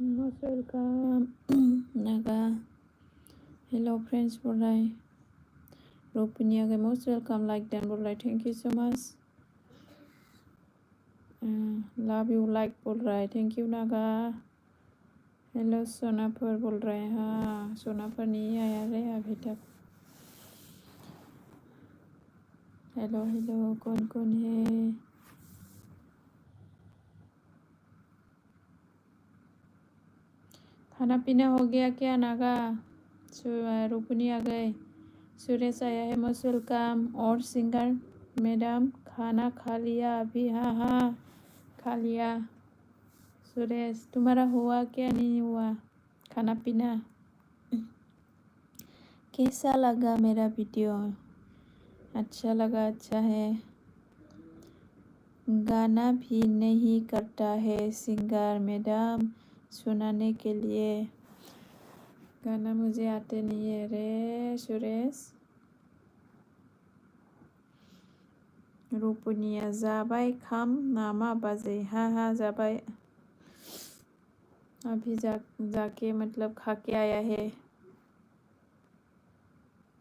Most welcome. Naga. Hello friends बोल रहा है. रोपनी आ गए. Most welcome. Like Dan बोल रहा है. Thank you so much. Love you like बोल रहा है. Thank you Naga. Hello sonapwr बोल रहे हैं. हाँ sonapwr नहीं आया रे अभी तक. हेलो हेलो कौन कौन है. खाना पीना हो गया क्या नागा. रोपनी आ गए. सुरेश आया है. Most welcome. और सिंगर मैडम खाना खा लिया अभी. हाँ हाँ खा लिया. सुरेश तुम्हारा हुआ क्या नहीं हुआ खाना पीना. कैसा लगा मेरा वीडियो. अच्छा लगा. अच्छा है. गाना भी नहीं करता है सिंगर मैडम सुनाने के लिए. गाना मुझे आते नहीं है रे सुरेश. रुपुनिया जाबाय खाम नामा बाजे. हाँ हाँ जाबाय. अभी जाके मतलब खा के आया है.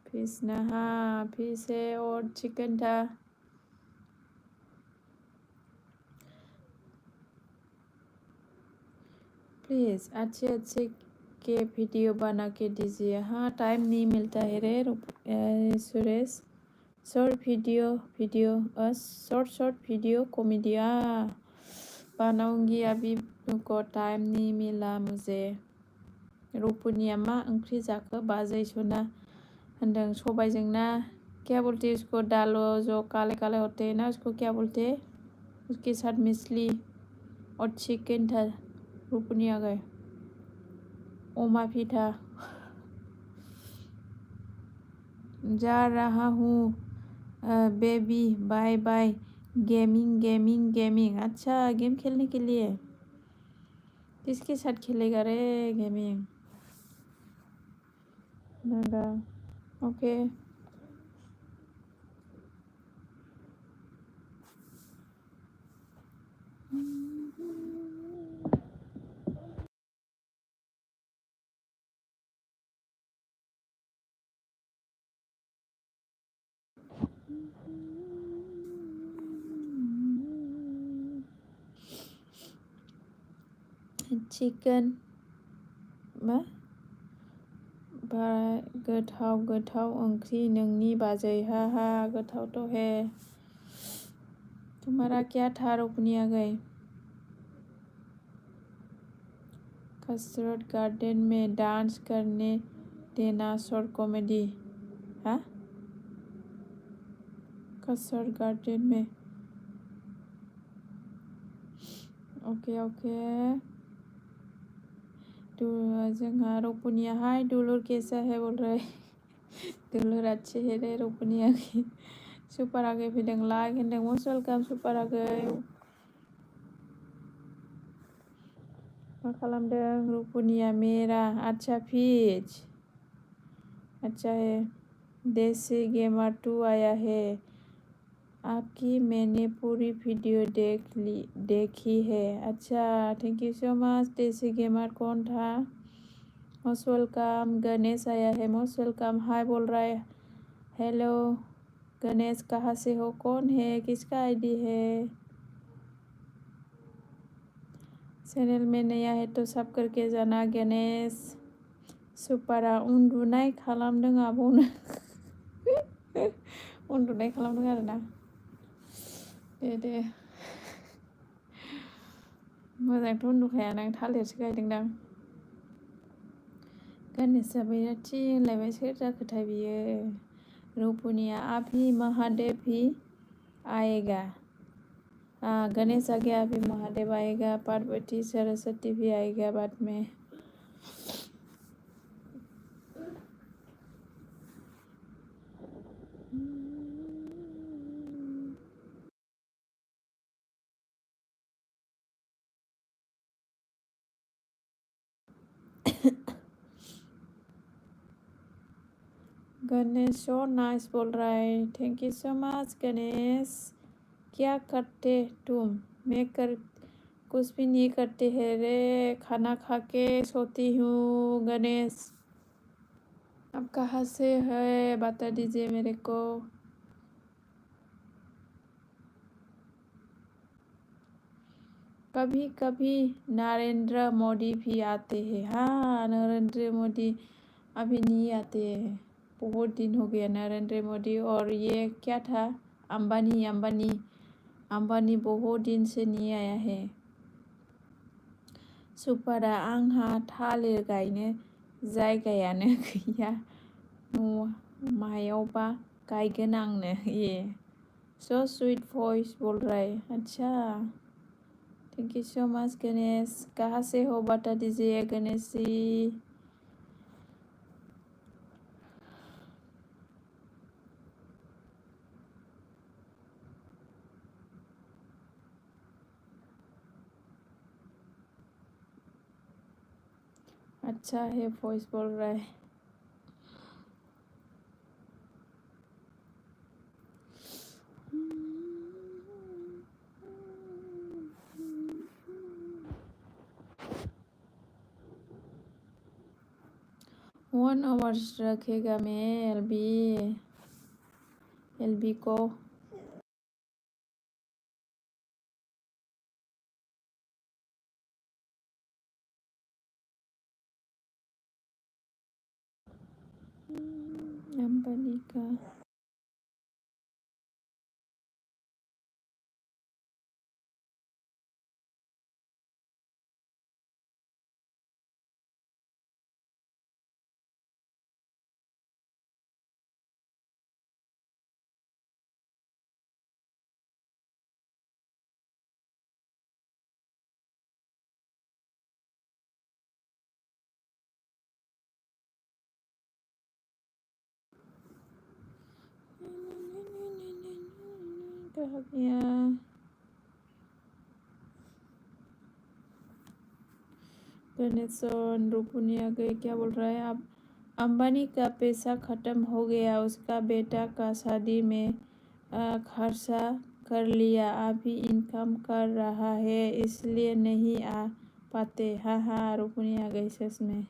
फिश ना. हाँ फिश है और चिकन था. प्लीज़ अच्छे अच्छे के वीडियो बना के दीजिए. हाँ टाइम नहीं मिलता है रे सुरेश. शॉर्ट वीडियो कॉमेडिया बनाऊंगी. अभी को टाइम नहीं मिला मुझे. रुपुनिया मा ओंख्रि जाखो बाजै सना होनदों सबायजों ना. क्या बोलते उसको डालो जो काले काले होते हैं ना उसको क्या बोलते. उसके साथ मछली और चिकन था. रुपुनिया गए. ओमा भी था. जा रहा हूँ बेबी बाय बाय. गेमिंग. अच्छा गेम खेलने के लिए. किसके साथ खेलेगा रे गेमिंग. नागा. ओके. चिकन मा गोथाव ओंख्रि नोंनि बाजै. हा हा गोथाव तो है. तुम्हारा क्या था रुपनिया गए. कसरत गार्डन में डांस करने देना शॉर्ट कॉमेडी. हाँ कसरत गार्डन में. Okay okay. जोंहा रुपुनिया. हाय दुलुर कैसा है बोल रहे. दुलुर अच्छे है रे रुपुनिया की. सुपर आगे फैदों लाइक होनदों. मोस्ट वेलकाम सुपर आगे. मा खालामदों रुपुनिया मेरा. अच्छा फिज. अच्छा है. देसी गेमर 2 आया है. आपकी मैंने पूरी वीडियो देखी है. अच्छा थैंक यू सो मच. देसी गेमर कौन था. Most welcome. गणेश आया है. Most welcome. हाय बोल रहा है. हेलो गणेश कहाँ से हो. कौन है किसका आईडी है. चैनल में नया है तो सब करके जाना. गणेश सुपारा उन्दुनाय खालामदों आब'नो. उन्दुनाय खालामदों आरोना. दे मोजांथ' उन्दुखाया नों. थालिरसो गायदोंदां. गणेशआ बैराथि होनलायबाय. सोर जाखोथाय बियो. रुपुनिया अभी महादेव भी आएगा. गणेश आ गया. अभी महादेव आएगा. पार्वती सरस्वती भी आएगा बाद में. गणेश सो नाइस बोल रहा है. Thank you so much Ganesh. क्या करते तुम. मैं कुछ भी नहीं करते हैं रे, खाना खा के सोती हूँ। गणेश आप कहाँ से है बता दीजिए मेरे को। कभी कभी नरेंद्र मोदी भी आते हैं। हाँ, नरेंद्र मोदी अभी नहीं आते हैं, बहुत दिन हो गया नरेंद्र मोदी। और ये क्या था, अंबानी बहुत दिन से नहीं आया है। सुपारा आंहा थालिर गायनो जायगायानो गैया, मायावबा गायगोन आंनो। ये सो स्वीट वॉइस बोल रहा है। अच्छा, thank you so much Ganesh. कहाँ से हो बता दीजिए गणेश जी। अच्छा है, वॉइस बोल रहा है। वन आवर्स रखेगा मैं एलबी को। अंबानी का कहा गया। गणेशन रूपुनी आ गई, क्या बोल रहा है आप। अंबानी का पैसा खत्म हो गया, उसका बेटा का शादी में खर्चा कर लिया, अभी इनकम कर रहा है इसलिए नहीं आ पाते। हाँ हाँ, रूपुनी आ गई सच में।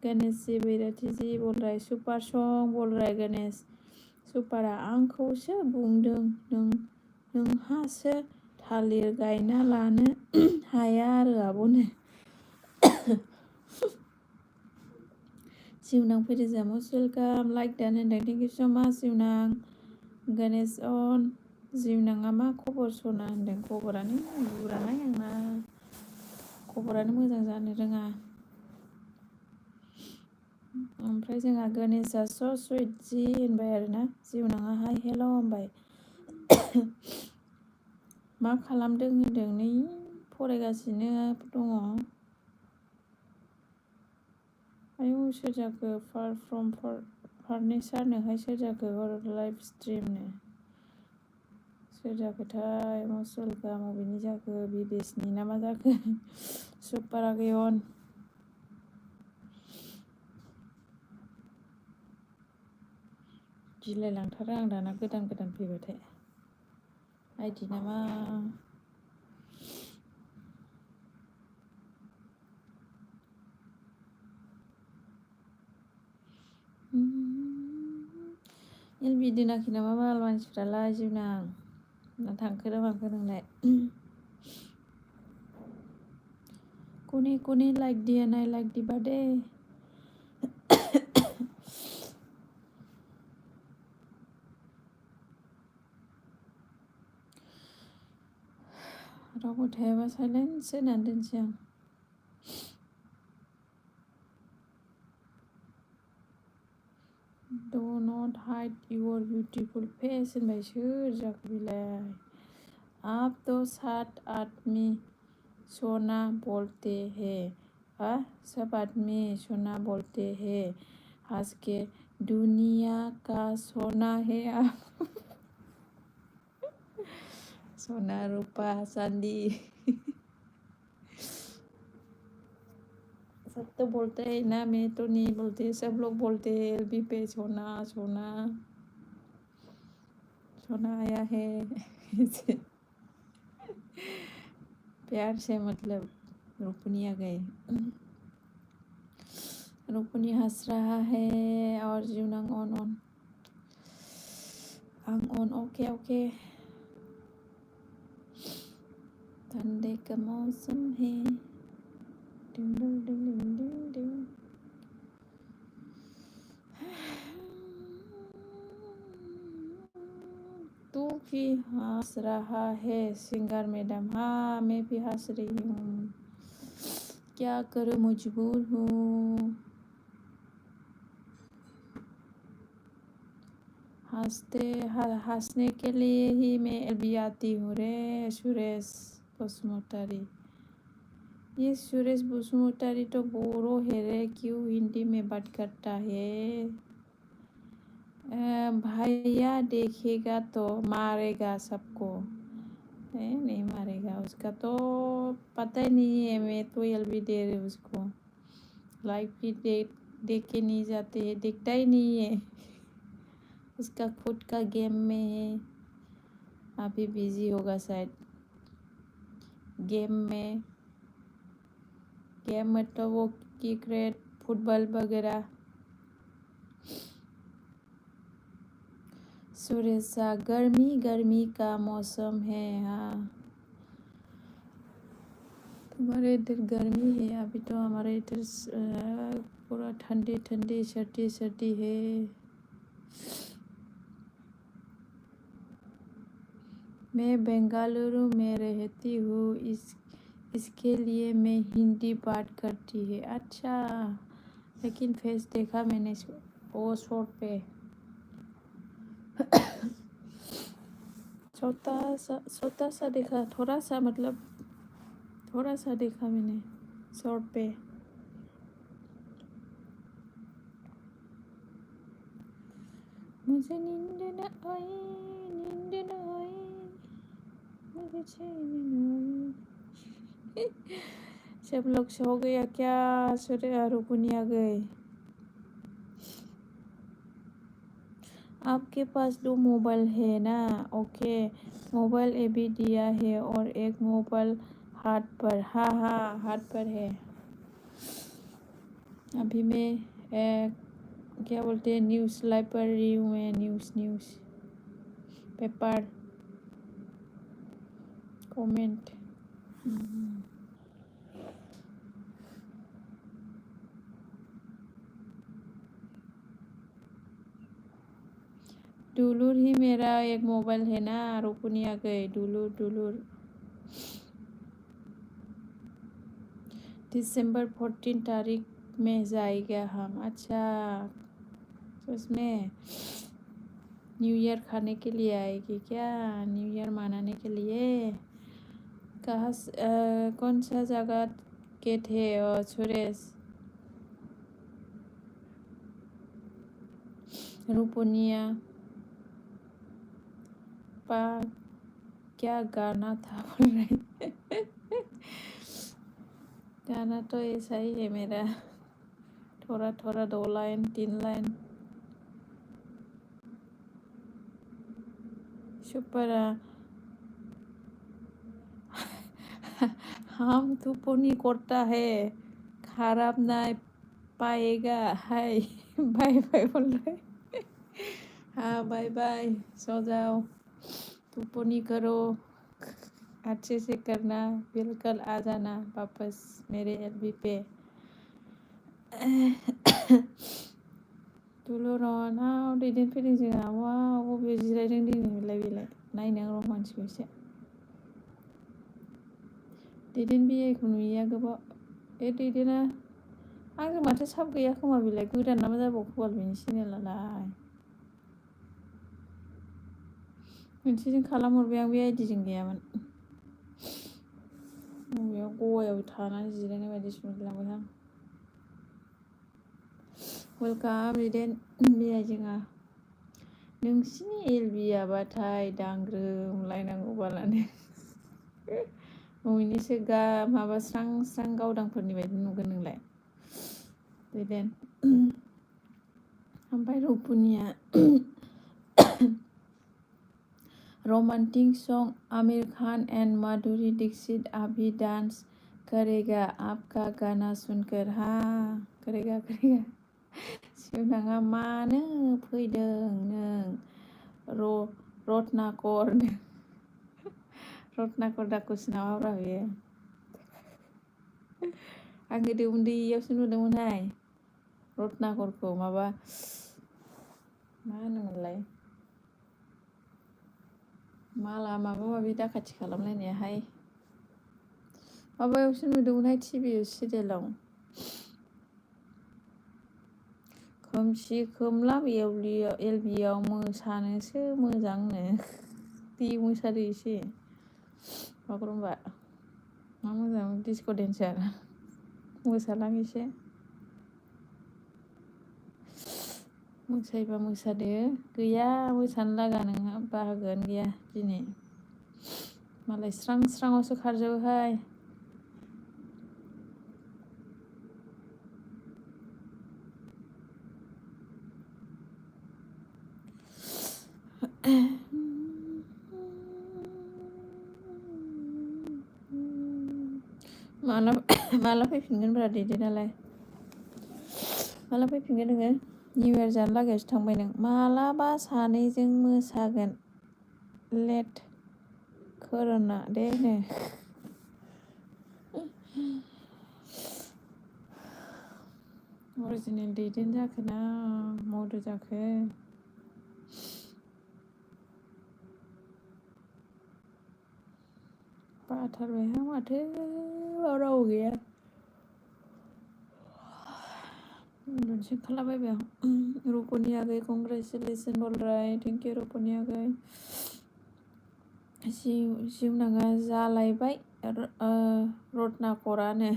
गणेश जी बैराथि जी बोल रहा है, सुपार सं बोल रहा है गणेश। सुपारा आंखौसो बुंदों, नोंहासो थालिर गायना लानो हाया आरो आब'नो। जिउनां फैदोजा मस्ट वेलकाम, लाइक दान होनदों, थेंक इउ सो माच जिउनां। गणेश अन जिउनाङा मा खबर सना होनदों, खबरानो बुरानाय आंना, खबरानो मोजां जानो रोङा। ओमफ्राय जोंहा गणेशआ स सुइट जि होनबाय आरोना, जिउनाङाहाय हेल' होनबाय। मा खालामदों होनदों, नै फरायगासिनो दङ। आयौ सोर जाखो, फार्निचारनोहाय सोर जाखो, लाइभ स्ट्रिमनो सोर जाखोथाय, मस्ट वेलकाम। अबेनि जाखो, बिदेशनि ना मा जाखो। सुपार आगेयन गिलायलांथारो आं दाना गोदान गोदान फैबाथाय। आइदि नामा। एलबि दोनाखै नामा बाल मानसिफ्रालाय जिउनां, ना थांखो ना माखो नोंलाय। कोने कोने लाइक दिया नाय, लाइक दिबा दे। रावबो थायाबा साइलेन्टसो होनानै दोनसै आं। Do not hide your beautiful face होनबाय, सोर जाखो बेलाय। आप तो 7 आदमी सोना बोलते हैं, सब आदमी सोना बोलते हैं, आज के दुनिया का सोना है आप। सोना रूपा चांदी सब तो बोलते हैं ना, मैं तो नहीं बोलती, सब लोग बोलते हैं एलबी पे सोना सोना सोना आया है। प्यार से मतलब रुपनी आ गए। रुपनी हंस रहा है और जुनंग ऑन ओके ओके। ठंडे का मौसम है। डिंग डिंग डिंग डिंग डिंग डिंग। तू भी हंस रहा है सिंगर मैडम। हाँ मैं भी हंस रही हूँ, क्या करूँ मजबूर हूँ। हंसने के लिए ही मैं भी आती हूँ रे सुरेश बसुमतारी। ये सुरेश बसुमतारी तो बोरो है रे, क्यों हिंदी में बात करता है। भैया देखेगा तो मारेगा सबको। नहीं मारेगा, उसका तो पता ही नहीं है। मैं तो एलबी दे रही हूँ उसको, लाइव भी देख के नहीं जाते है, दिखता ही नहीं है। उसका खुद का गेम में है, अभी बिजी होगा शायद गेम में तो वो क्रिकेट फुटबॉल वगैरह। सुरेशा गर्मी का मौसम है। हाँ तुम्हारे इधर गर्मी है, अभी तो हमारे इधर पूरा ठंडी सर्दी है। मैं बेंगलुरु में रहती हूँ, इसके लिए मैं हिंदी बात करती है। अच्छा, लेकिन फेस देखा मैंने वो शॉर्ट पे छोटा सा देखा, थोड़ा सा देखा मैंने शॉर्ट पे। मुझे नींद न आई मुझे चैन न आई। सब लोग सो गया क्या? सूर्य रुपनी आ गए। आपके पास 2 मोबाइल है ना? ओके, मोबाइल अभी दिया है और एक मोबाइल हाथ पर। हाँ हाथ पर है। अभी मैं क्या बोलते हैं, न्यूज़ लाइव पढ़ रही हूँ मैं। News paper comment. डुलूर ही मेरा एक मोबाइल है ना। रुपनी आ गए। डुलूर दिसंबर 14 तारीख में जाएगा हम। अच्छा, तो उसमें न्यू ईयर खाने के लिए आएगी क्या? न्यू ईयर मनाने के लिए। कहाँ कौन सा जगह के थे सुरेश? रुपनिया पा क्या गाना था बोल रहे। गाना तो ऐसा ही है मेरा, थोड़ा 2 लाइन 3 लाइन। सुपर हम तुपनी करता है, खराब ना पाएगा। हाय बाय बोल रहे। हाँ बाय सो जाओ, तुपनी करो, अच्छे से करना, बिल्कुल आ जाना वापस मेरे एलबी पे। दुलुरन दैदेनफैदों जोंहा। वाव बबेयाव जिरायदों दिनैलाय नायनो र' मानसिखौ एसे। दैदेन बिआइखौ नुयैया गोबाव। दैदेना आंजों माथो साब गैया खोमा, बेलाय गोदान ना मा जाबावखो बाल बेनि चेनेलालाय। मोनसेजों खालामहरबाय आं, बे आइडिजों गैयामोन। बबेयाव गवायाव थानानै जिरायनाय बायदिसो मोनलायलांबाय आं। वेलकाम दैदेन बिआइ जोंहा। नोंसिनि एलबियाबाथाय दांग्रोमलायनांगौ बालानो। न'निसो माबा स्रां गावदांफोरनि बायदि नुगोन नोंलाय दैदेन। ओमफ्राय रुपुनिया romantic song Aamir Khan and Madhuri Dixit अभी डांस करेगा आपका गाना सुनकर हाँ करेगा सिउनाङा मानो फैदों नों रत्नाकर दाखुसि नामाब्रा बेयो आं गोदो उन्दैयावसो नुदोंमोनहाय रत्नाकरखौ माबा मा होनोमोनलाय माला माबा माबि दाखाथि खालामलायनायाहाय माबायावसो नुदोंमोनहाय टिभि सिरियालाव खोमसि खोमलाब एलबियाव मोसानोसो मोजांनो दे मोसादो एसे बागुरुम्बा मा मोजां डिस्क' डेन्सार मोसालां एसे मोसायोबा मोसादो गैया मोसानो लागा नोंहा बाहागोआनो गैया दिनै मालाय स्रां स्राङावसो खारजोबोहाय माला फैफिनगोनब्रा दैदेनालाय माला फैफिनगोन नोङो निउ इयार जानो लागायावसो थांबाय नों मालाबा सानैजों मोसागोन late corona they know original दैदेन जाखो ना मदु जाखो बाथारबायहां माथो रावबो गैया उन्दुनोसो ओंखारलाबायबाय आं रुपनि आगै कंग्रेचुलेसन बलराय थेंक इउ रुपनि आगै जिउनाङा जालायबाय रत्नाकरानो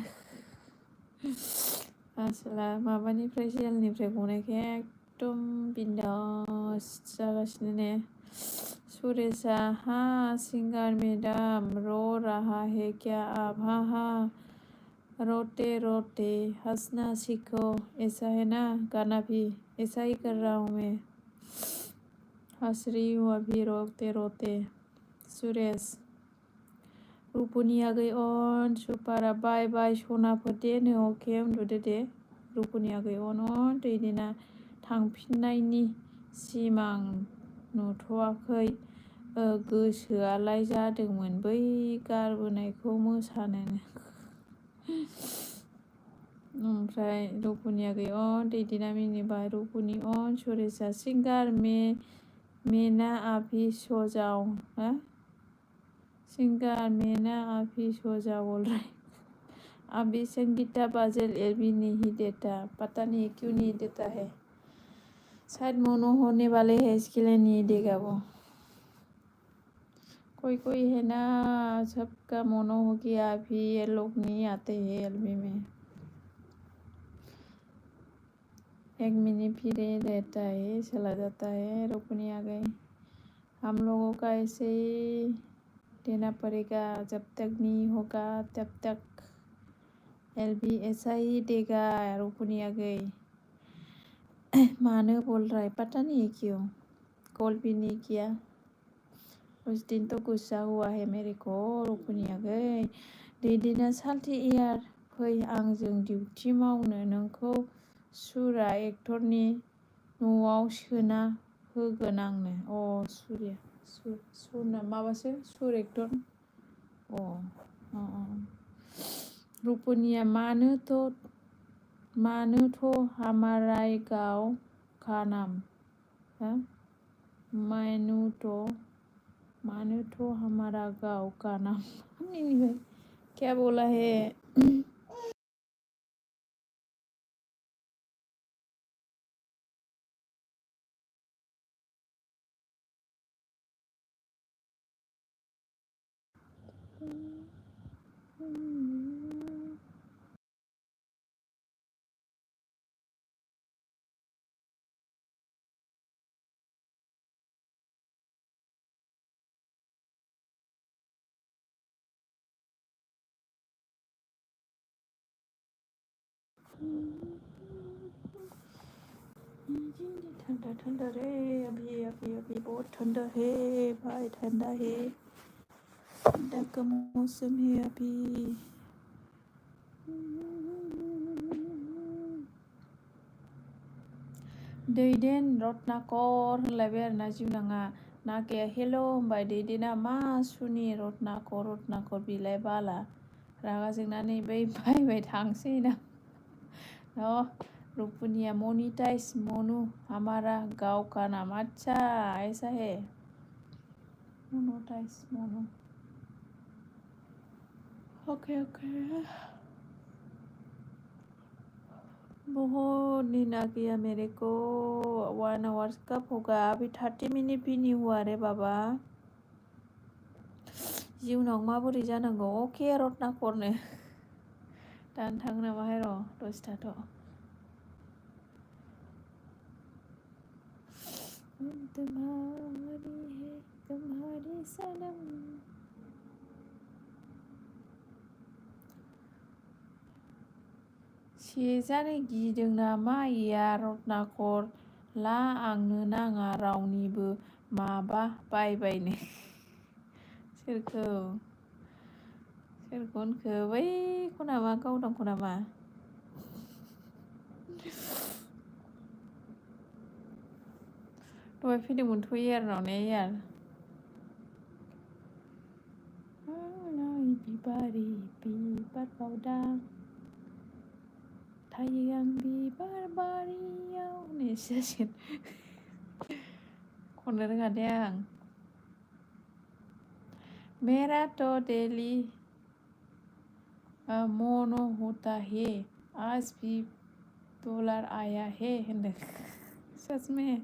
आसोला माबानिफ्राय जेलनिफ्राय गनायखाय एकदम बिन्दास जागासिनो ने सुरेशा हाँ सिंगार मैडम रो रहा है क्या आप हाँ रोते रोते हंसना सीखो ऐसा है ना गाना भी ऐसा ही कर रहा हूँ मैं हंस रही हूँ अभी रोते रोते सुरेश रुपनि आगै अन सुपारा बाय बाय सनाफोर दे नो अके उन्दुदो दे रुपनि आगै अन दैदेना थांफिननायनि सिमां नुथ'वाखै गोसोआलाय जादोंमोन बै गारबोनायखौ मोसानो ओमफ्राय रुपनि आगै अन दैदेना मिनिबाय रुपनि अन सुरेशा सिंगार मेना अभी सो जाओ सिंगार मेना अभी सो जाओ बोल रहे अभी संगीता बादल एलबी नहीं देता पता नहीं क्यों नहीं देता है शायद मोनो होने वाले हैं इसके लिए नहीं देगा वो कोई है ना सबका मोनो हो गया अभी ये लोग नहीं आते हैं एलबी में 1 मिनट फिर रहता है चला जाता है रुपनी आ गई हम लोगों का ऐसे ही देना पड़ेगा जब तक नहीं होगा तब तक एलबी ऐसा ही देगा रुपनी आ गई मानो बोल रहा है पता नहीं क्यों कॉल भी नहीं किया उस दिन तो गुस्सा हुआ है मेरे को रुपनी आ गई दैदेना साल्टी इयार फै आंजों डिउटि मावनो नोंखौ सुरा एक्टरनि न'आव सोना होगोन आंनो सुरना माबासो सुर एक्टर रुपनिया मानो तो हमारा गाँव का नाम मानो तो हमारा गाँव का नाम क्या बोला है ठंडा ठंडा रे, अभी अभी अभी बहुत ठंडा है भाई, ठंडा है, ठंडा का मौसम है अभी। दैदेन रत्नाकर होनलायबाय आरोना जिउनाङा नागाया हेल' होनबाय, दैदेना मा सुनि रत्नाकर रत्नाकर बिलाय बाला, रागा जोंनानै बै बायबाय थांसै ना। रुपुनिया मोनिटाइज मोनू हमारा गाँव का नाम, अच्छा ऐसा है, मोनोटाइज मोनू, ओके ओके। बहुत नींद आ गया मेरे को, 1 आवर्स कब होगा, अभी 30 मिनट भी नहीं हुआ रे बाबा। जिउनाव माबोरै जानांगौ, अके रत्नाकरनो दानो थाङो नामाहाय, र' दसे थाथ'। तुम्हारी है तुम्हारी सनम, जानो गिदों नामा इया रत्नाकर, ला आंनो नाङा रावनिबो माबा बायबायनो। सोरखौ होनखो, बैखौ नामा, गावदांखौ नामा? दहाय फैदोंमोनथ' इयारनाव ने, इयार बिबारि बिबार बावदां थायो आं बिबार बारियाव होननायसो जासिगोन। खननो रोङा दे आं। मेरा तो डेली मोनो होता है, आज भी डॉलर आया है होनदों। सच में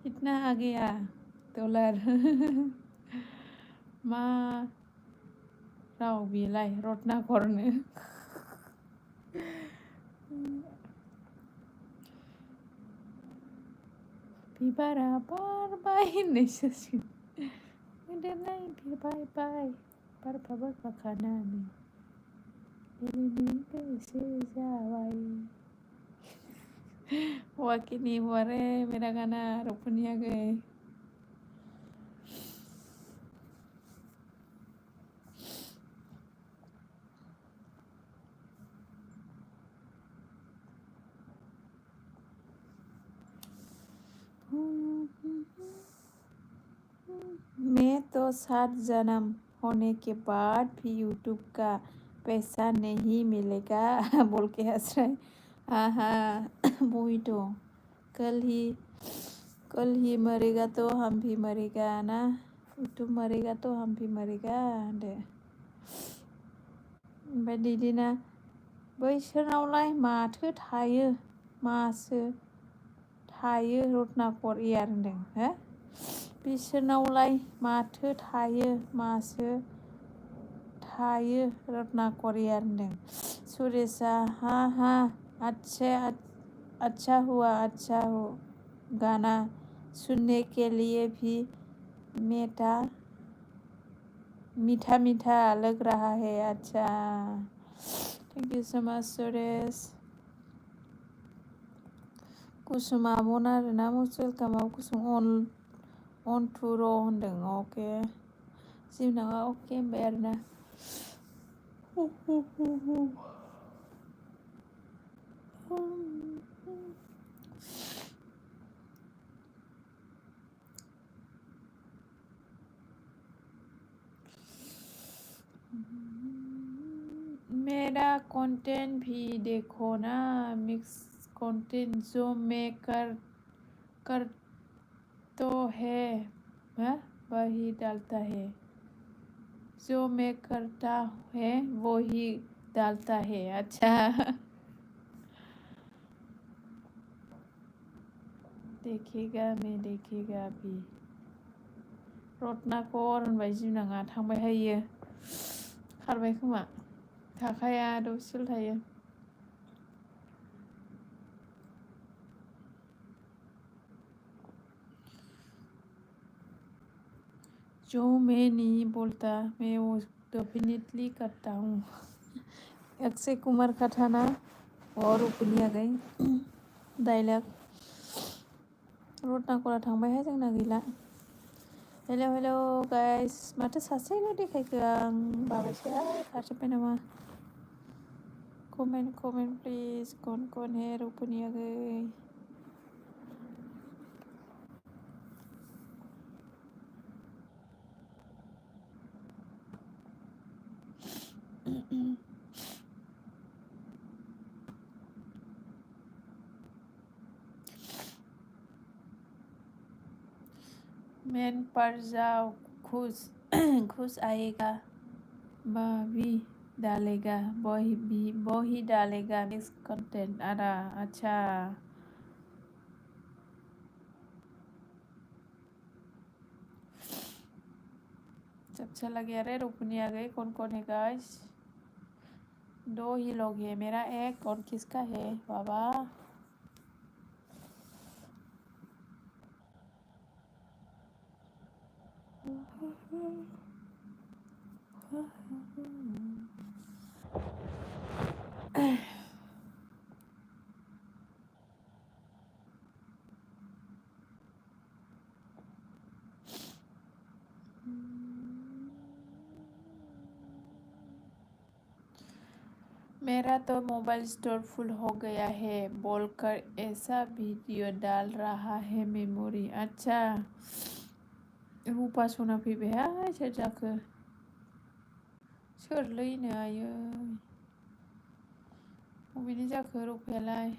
इतना आ गया डॉलर। मा राव बेलाय रत्नाकरनो। बिबारा बारबाय होननायसो जासिगोन। मोदोमनाय बिरबायबाय बारफा बारफा खानानै ओरैनो गोसो जाबाय। हुआ कि नहीं हुआ रे मेरा गाना, रुपनिया गए। मैं तो 7 जन्म होने के बाद भी यूट्यूब का पैसा नहीं मिलेगा बोल के हंस रहे। हाँ हाँ वही तो, कल ही मरेगा तो हम भी मरेगा ना, यूट्यूब मरेगा तो हम भी मरेगा होनदो। ओमफ्राय दैदेना बैसोरनावलाय माथो थायो, मासो थायो रत्नाकर इयार होनदों। हो, बिसोरनावलाय माथो थायो, मासो थायो रत्नाकर इयार होनदों। सुरेशा हाँ हाँ अच्छा हुआ गाना सुनने के लिए भी मीठा मीठा लग रहा है, अच्छा thank you so much Suresh. Kusuma आब'न आरोना मस्ट वेलकामाव, कुसुम अन टु र' होनदों। अके जिउनाङा अके होनबाय आरोना। मेरा कंटेंट भी देखो ना, मिक्स कंटेंट जो मैं कर तो है वही डालता है, जो मैं करता है वही डालता है, अच्छा देखेगा अभी। रत्नाकर होनबाय जिउनाङा, थांबाय हायो, खारबाय खोमा, थाखाया दसेल' थायो। जो मैं नहीं बोलता मैं वो डेफिनेटली करता हूँ। अक्षय कुमार का था ना, और उपनिया गई डायलॉग। रत्नाकरा थांबायहाय जोंना गैला हेल' गाइस माथो सासेल' देखायखो आं बाबायसो खारजोब्बाय नामा कमेन्ट प्लिज कौन है रुपनी आ गई मैन पर जाओ खुश आएगा भी डालेगा वही डालेगा नेक्स्ट कंटेंट आदा अच्छा जब चला गया रे रुपनी आ गई कौन है गाइस 2 ही लोग है मेरा एक और किसका है बाबा मेरा तो मोबाइल स्टोर फुल हो गया है बोलकर ऐसा वीडियो डाल रहा है मेमोरी अच्छा रूपा सना फैबायहाय सोर जाखो सोरलैनो आयै बबेनि जाखो रुपायालाय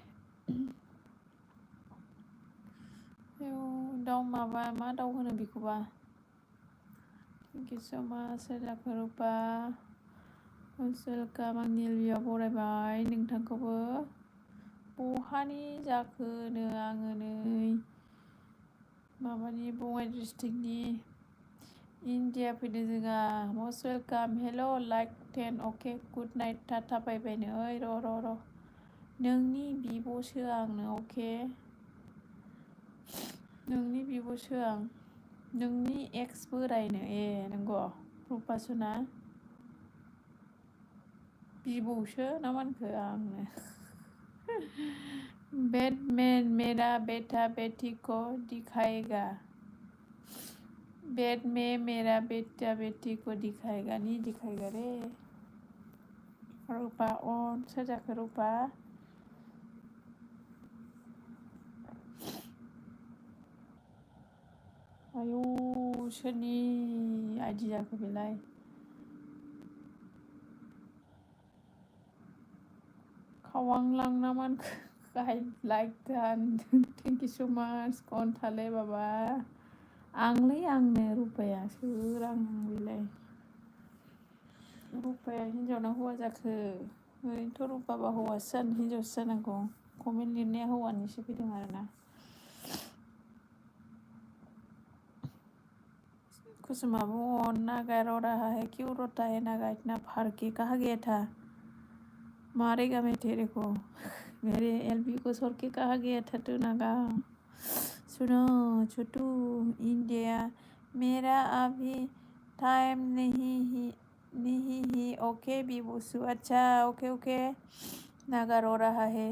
दाउ मा दाउ होनो बेखौबा थेंक इउ स' माच सोर जाखो रुपा वेलकाम आंनि लियाव बरायबाय नोंथांखौबो बहानि जाखोनो आङो नै माबानि बङाइ डिस्ट्रिक्टनि इन्डिया फैदों जोंहा मस्ट वेलकाम हेल' लाइक 10 अके गुड नाइट टाटा बायबायनो ओइ र' नोंनि बिब'सो आंनो अके नोंनि बिब'सो आं नोंनि एक्स बोरायनो ए नंगौ रुपासना बिबौसो ना मा होनखो आंनो बैटमैन मेरा बेटा बेटी को दिखाएगा बेड में मेरा बेटा बेटी को दिखाएगा नहीं दिखाएगा रे रूपा ऑन सोर जाखो रूपा आयौ सोरनि आइदि जाखो बेलाय खावांलां ना मा होनखो गाइड लाइक दान थेंक इउ स' माच कौन थाले बाबा आंलै आंनो रुपाया सोर आं बेलाय रुपाया हिन्जाव ना हौवा जाखो ओरैनोथ' रुपाबा हौवासो हिन्जावसो जानांगौ कमेन्ट लिरनाया हौवानिसो फैदों आरोना कुसुमा वो नागा रो रहा है क्यों रोता है नागा इतना फाड़ के कहा गया था मारेगा मैं तेरे को मेरे एलबी को छोड़ के कहा गया था तू नागा सुनो छोटू इंडिया मेरा अभी टाइम नहीं ही ओके बीबूसू अच्छा ओके नागा रो रहा है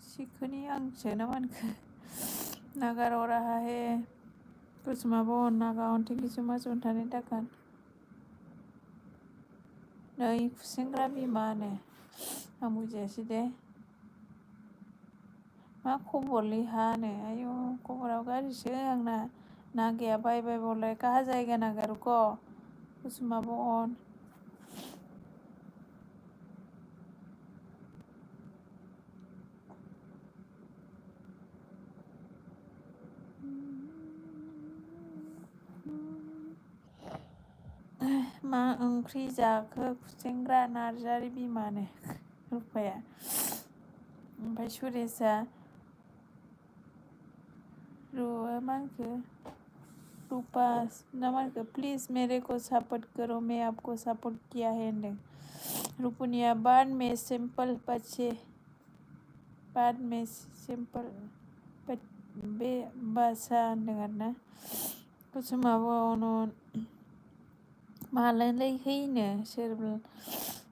सिखोनी आंसो ना मानखो नागा रो रहा है कुसुमा बन नागा अन थेंक इउ स' माच अनथारनि थाखाय नै खुसेंग्रा बिमानो आं बुजियासै दे मा खबरलै हानो आयौ खबराव गाज्रिसो आंना नागाया बाय बोलाय कहा जाएगा नागा रुको कुसुमा बन मा ओंख्रि जाखो खुसेंग्रा नार्जारि बिमानो रुपाया ओमफ्राय सुरेशआ मा होनखो रूपा ना मा होनखो प्लिज मेरे को सपोर्ट करो मैं आपको सपोर्ट किया है होनदों रुपनिया बाद में सिंपल बच्चे बाद में सिंपल बे बासा होनदों आरोना कुसुमाबो अन मालाय हैनो सोर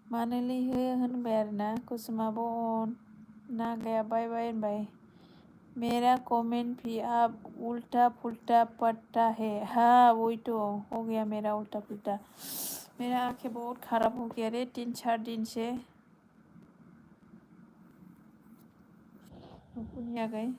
मानोलै हो होनबाय आरोना कुसुमा बन नागाया बाय बाय होनबाय। मेरा कमेंट भी आप उल्टा पुल्टा पढ़ता है। हाँ वही तो हो गया मेरा उल्टा पुल्टा। मेरा आंखें बहुत खराब हो गया रे 3-4 दिन से। रुकुनिया गई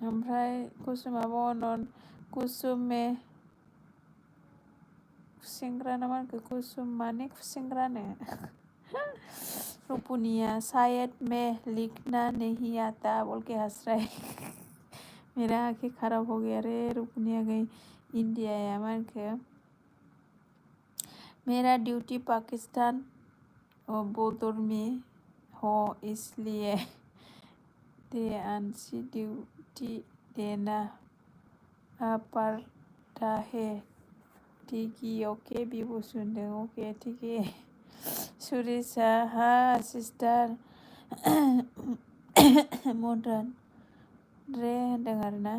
ओमफ्राय कुसुमा बनन कुसुमे खुसेंग्रा ना मा होनखो कुसुम माने खुसेंग्रानो रुपुनिया शायद मैं लिखना नहीं आता बोल के हंस रहा है। मेरा आंखें खराब हो गया रे रुपुनिया गई इंडिया या मा होनखो मेरा ड्यूटी पाकिस्तान बॉर्डर में हो इसलिए सी ड्यूटी देना पड़ता है। ठीक ही ओके बिबु सुनदों ओके ठीक है सुरेशा हा सिस्टार मदर्न रे होनदों आरोना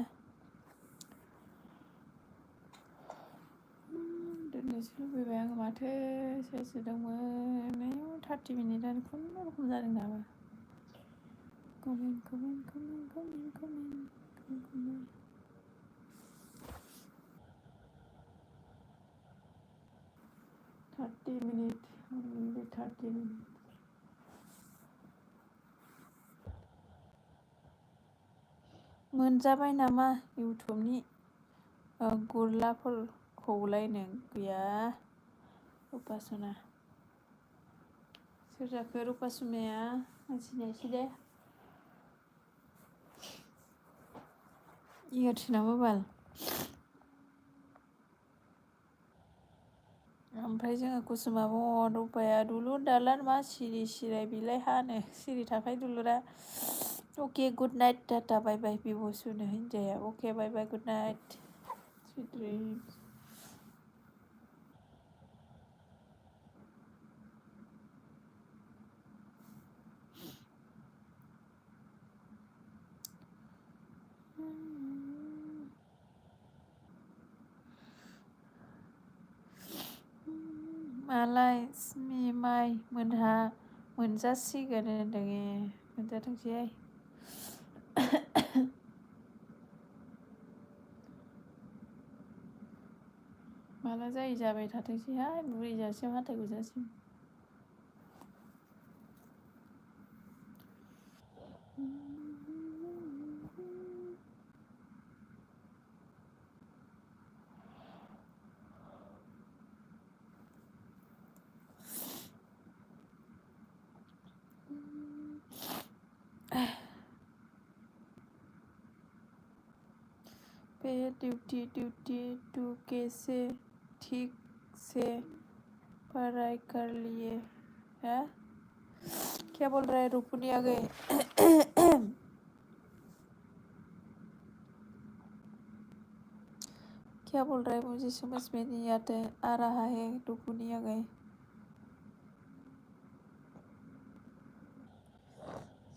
दोननोसो लुबैबाय आङो माथो सोरसो दंमोन 30 मिनिटआनो खुनुरुखुम जादों नामा कमेन्ट 30 मिनिट 30 मिनिट मोनजाबाय नामा इउटुबनि गुरलाफोरखौलायनो गैया रुपासना सोर जाखो रुपासनाया आं सिनायसै दे इयारसो नामा बाल ओमफ्राय जोङो कुसुमा बन रुपाया दुलुर दालार मा सिरि सिराय बिलाय हानो सिरि थाखाय दुलुरा okay good night tata bye bye बिब' सुनो हिन्जाया okay bye bye good night sweet dreams मालाय स्मिमाय मोनहा मोनजासिगोन होनदों मोनजाथोंसैहाय माला जायो जाबाय थाथोंसैहाय बुरै जासिम हाथाय गुजासिम पे ड्यूटी टू कैसे ठीक से पढ़ाई कर लिए है क्या बोल रहा है रुपुनी आ गए क्या बोल रहा है मुझे समझ में नहीं आ रहा है रुपुनी आ गए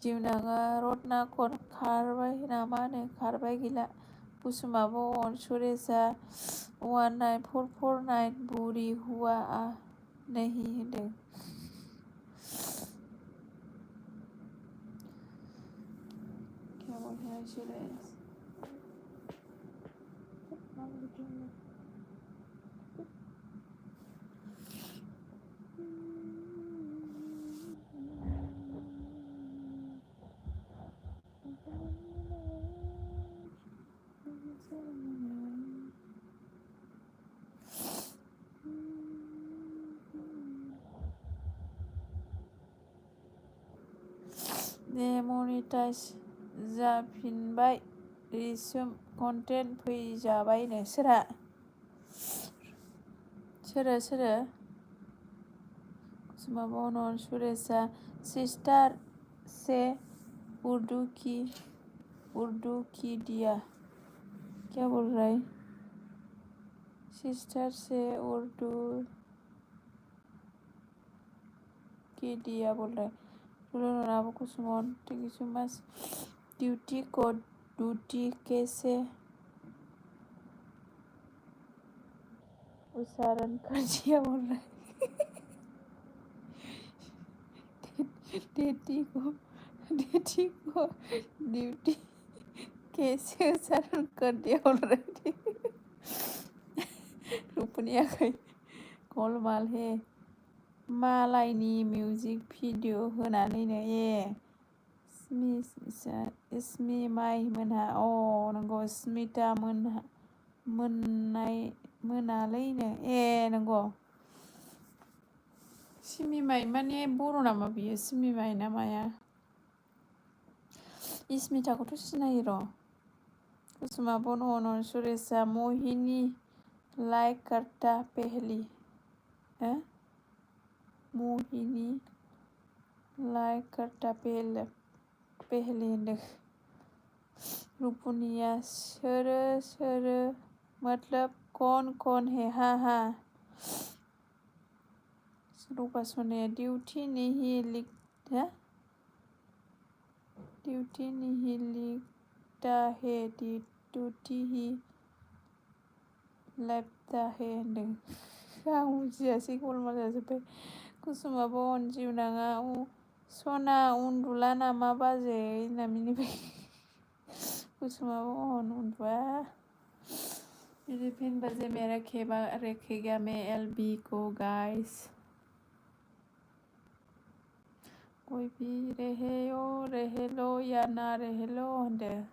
जिउनाङा रत्नाकर खारबाय नामानो खारबाय गैला कुसुमा बन सुरेशा 19449 बुरी हुआ नहीं होनदों क्या बोल रहा है सुरेश देमनिटाइज जाफिनबाय रिसुम कन्टेन्ट फैजाबायनो सोरो कुसुमा बनन सुरेशा सिस्टार से उर्दू की दिया क्या बोल रहा है? सिस्टर से उर्दू की दिया बोल रहा है। आपको Kusum thank you so much. Duty को ड्यूटी कैसे उच्चारण कर दिया बोल रहा है। डेटी को ड्यूटी कैसे उच्चारण कर दिया बोल रहा है। रुपनी आखै गलमाल हे मालायनि मिउजिक भिडिअ होनानैनो स्मि माइ मोनहा नंगौ स्मिता मोनालैनो नंगौ सिमि माइ माने बर' नामा बियो सिमि माइ ना माया? स्मिताखौथ' सिनायो र'। कुसुमा बन सुरेशा मोहिनी लाइक करता पहली मोहिनी लाइक करता पहली होनदों। रुपुनिया सोरो मतलब कौन है हा रूपा सोने ड्यूटी नहीं लिखता है ड्यूटी ही लेफ्ता है होनदों। आं बुजियासै गलमाल जाजोब्बाय। कुसुमा बन जिउनाङा सना उन्दुला नामा बाजै होनना मिनिबाय। कुसुमा बन उन्दुआ मेरे फैन बजे मेरा खेबा रखेगा मैं एलबी को गाइस कोई भी रहे लो या ना रहे लो होनदों।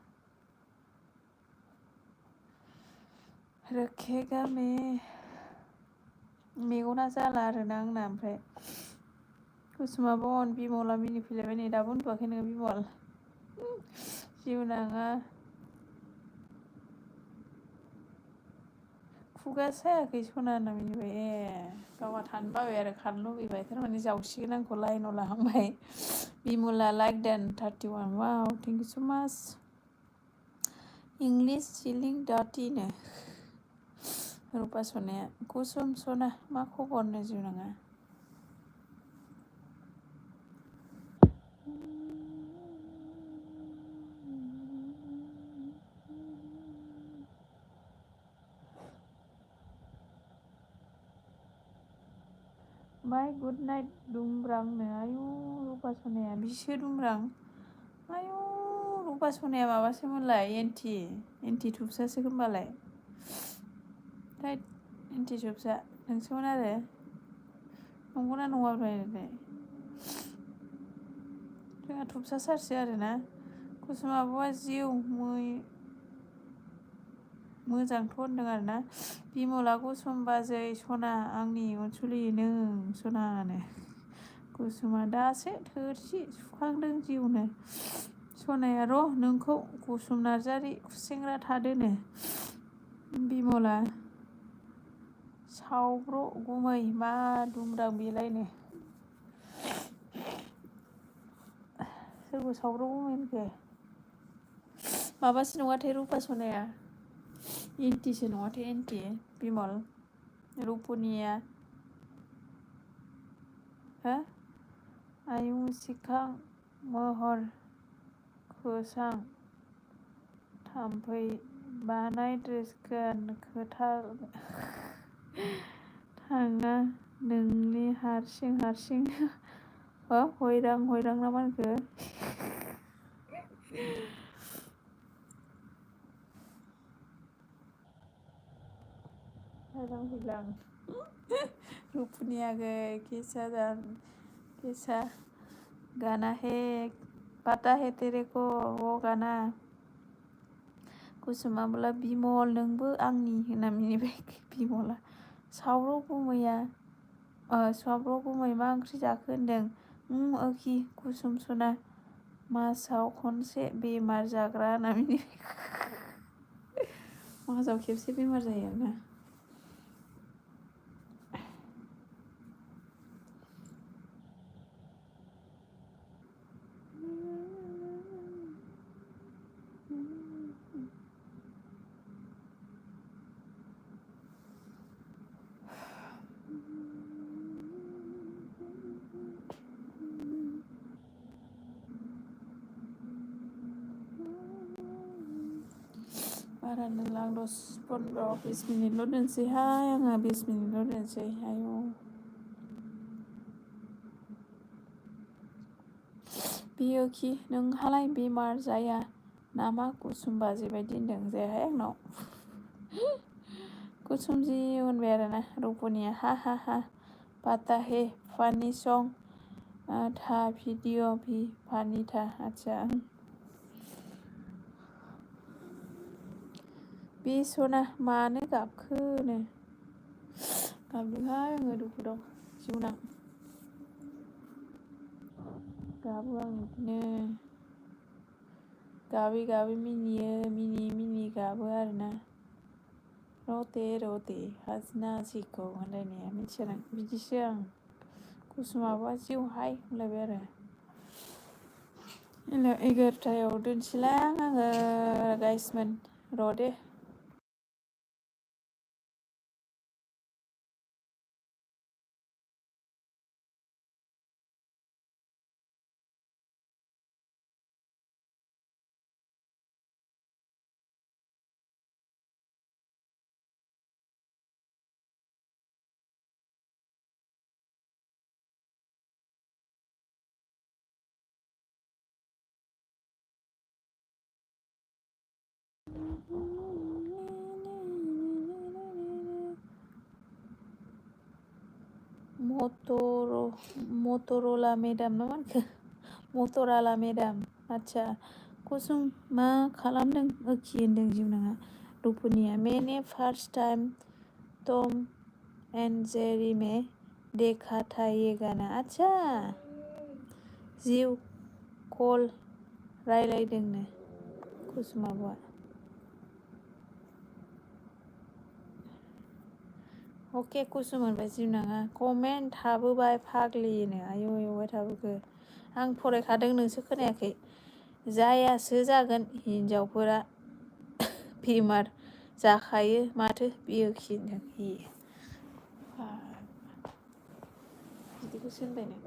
रखेगा मैं मेगना जाला आरोना आंना ओमफ्राय कुसुमा बन बिमला मिनिफैलायबाय नै दाबो उन्दुआखै नोङो बिमल जिउनाङा खुगा सायाखै सना होनना मिनिबाय गावहा थानो बाबाय आरो खारनो लुगैबाय थारमाने जावसिगोन आंखौ लाइनाव लाहांबाय। बिमला लाइक देन 31 वाव थेंक इउ सो माच। इंलिश सिलिं डाटिनो रुपा सनाया कुसुम सना मा खबरनो जिउनाङा? बाय गुड नाइट दुमब्रांनो आयु रुपा सनाया बिसो दुमब्रां आयु रुपा सनाया माबासोमोनलाय एन्टि थुबसासो होनबालाय थैद एन्टि थुबसा नोंसोमोन आरो नंगौना नङाब्राय जोंहा थुबसा सारसो आरोना कुसुमा आब'आ जिउ मोजांथ' होनदों आरोना बिमला कुसुम बाजै सना आंनि अनसुलि नों सनानो कुसुमा दासो थोरसि सुखांदों जिउनो सनाया र' नोंखौ कुसुम नार्जारि खुसेंग्रा थादोनो बिमला सावब्र' गुमै मा दुमब्रां बेलायनो सोरखौ सावब्र' गुमै होनखो माबासो नङाथाय रुपा सनाया एन्टिसो नङाथाय एन्टि बिमल रुपुनिया हो आयु सिखां महर खोसां थाम्फै बानाय ड्रेस गान खोथा थाङा नोंनि हारसिं हयरां ना मा होनखो हयरां रुपुनी आगे कैसा गाना है पता है तेरे को वो गाना कुसुमा बोला बिमल नोंबो आंनि होनना मिनिबाय बिमला सावब्र' गुमै मा ओंख्रि जाखो होनदों ओखि कुसुम सना मासाव खनसे बेमार जाग्रा होनना मिनिबाय मासाव खेबसे बेमार जायो आरोना बारा नंला आं 10-15-20 मिनिटल' दोनसैहाय आङो 20 मिनिटल' दोनसै आयौ बियो खि नोंहालाय बेमार जाया नामा कुसुम बाजै बायदि होनदों जायाहाय आंनाव कुसुमजि होनबाय आरोना रुपनिया हा हा हा पाता हे फानि सं था भिडिअ भी फानि था आच्छा बे सना मानो गाबखोनो गाबदोंहाय आङो दुखु दं जिउनां गाबो आं बिदिनो गाबै गाबै मिनियो मिनि गाबो आरोना रते रते हाजनाजिखौ होनलायनाया मिथिया नों बिदिसो आं कुसुमाबा जिउहाय होनलायबाय आरो 11टायाव दोनसैलां आङो गाइसमोन र' दे मटरला मेदाम ना मा होनखो मटराला मेदाम आच्छा कुसुम मा खालामदों ओखि होनदों जिउनाङा रुपनिया मैंने first time Tom and Jerry में देखा था ये गाना आच्छा जिउ कल रायलायदोंनो कुसुम आब'आ अके कुसुम होनबाय जिउनाङा कमेन्ट थाबोबाय फाग्लिनो आयौ एवबाय थाबोखो आं फरायखादों नोंसो खोनायाखै जायासो जागोन हिनजावफोरा बेमार जाखायो माथो बियो खिनदों बिदिखौसो होनबाय नों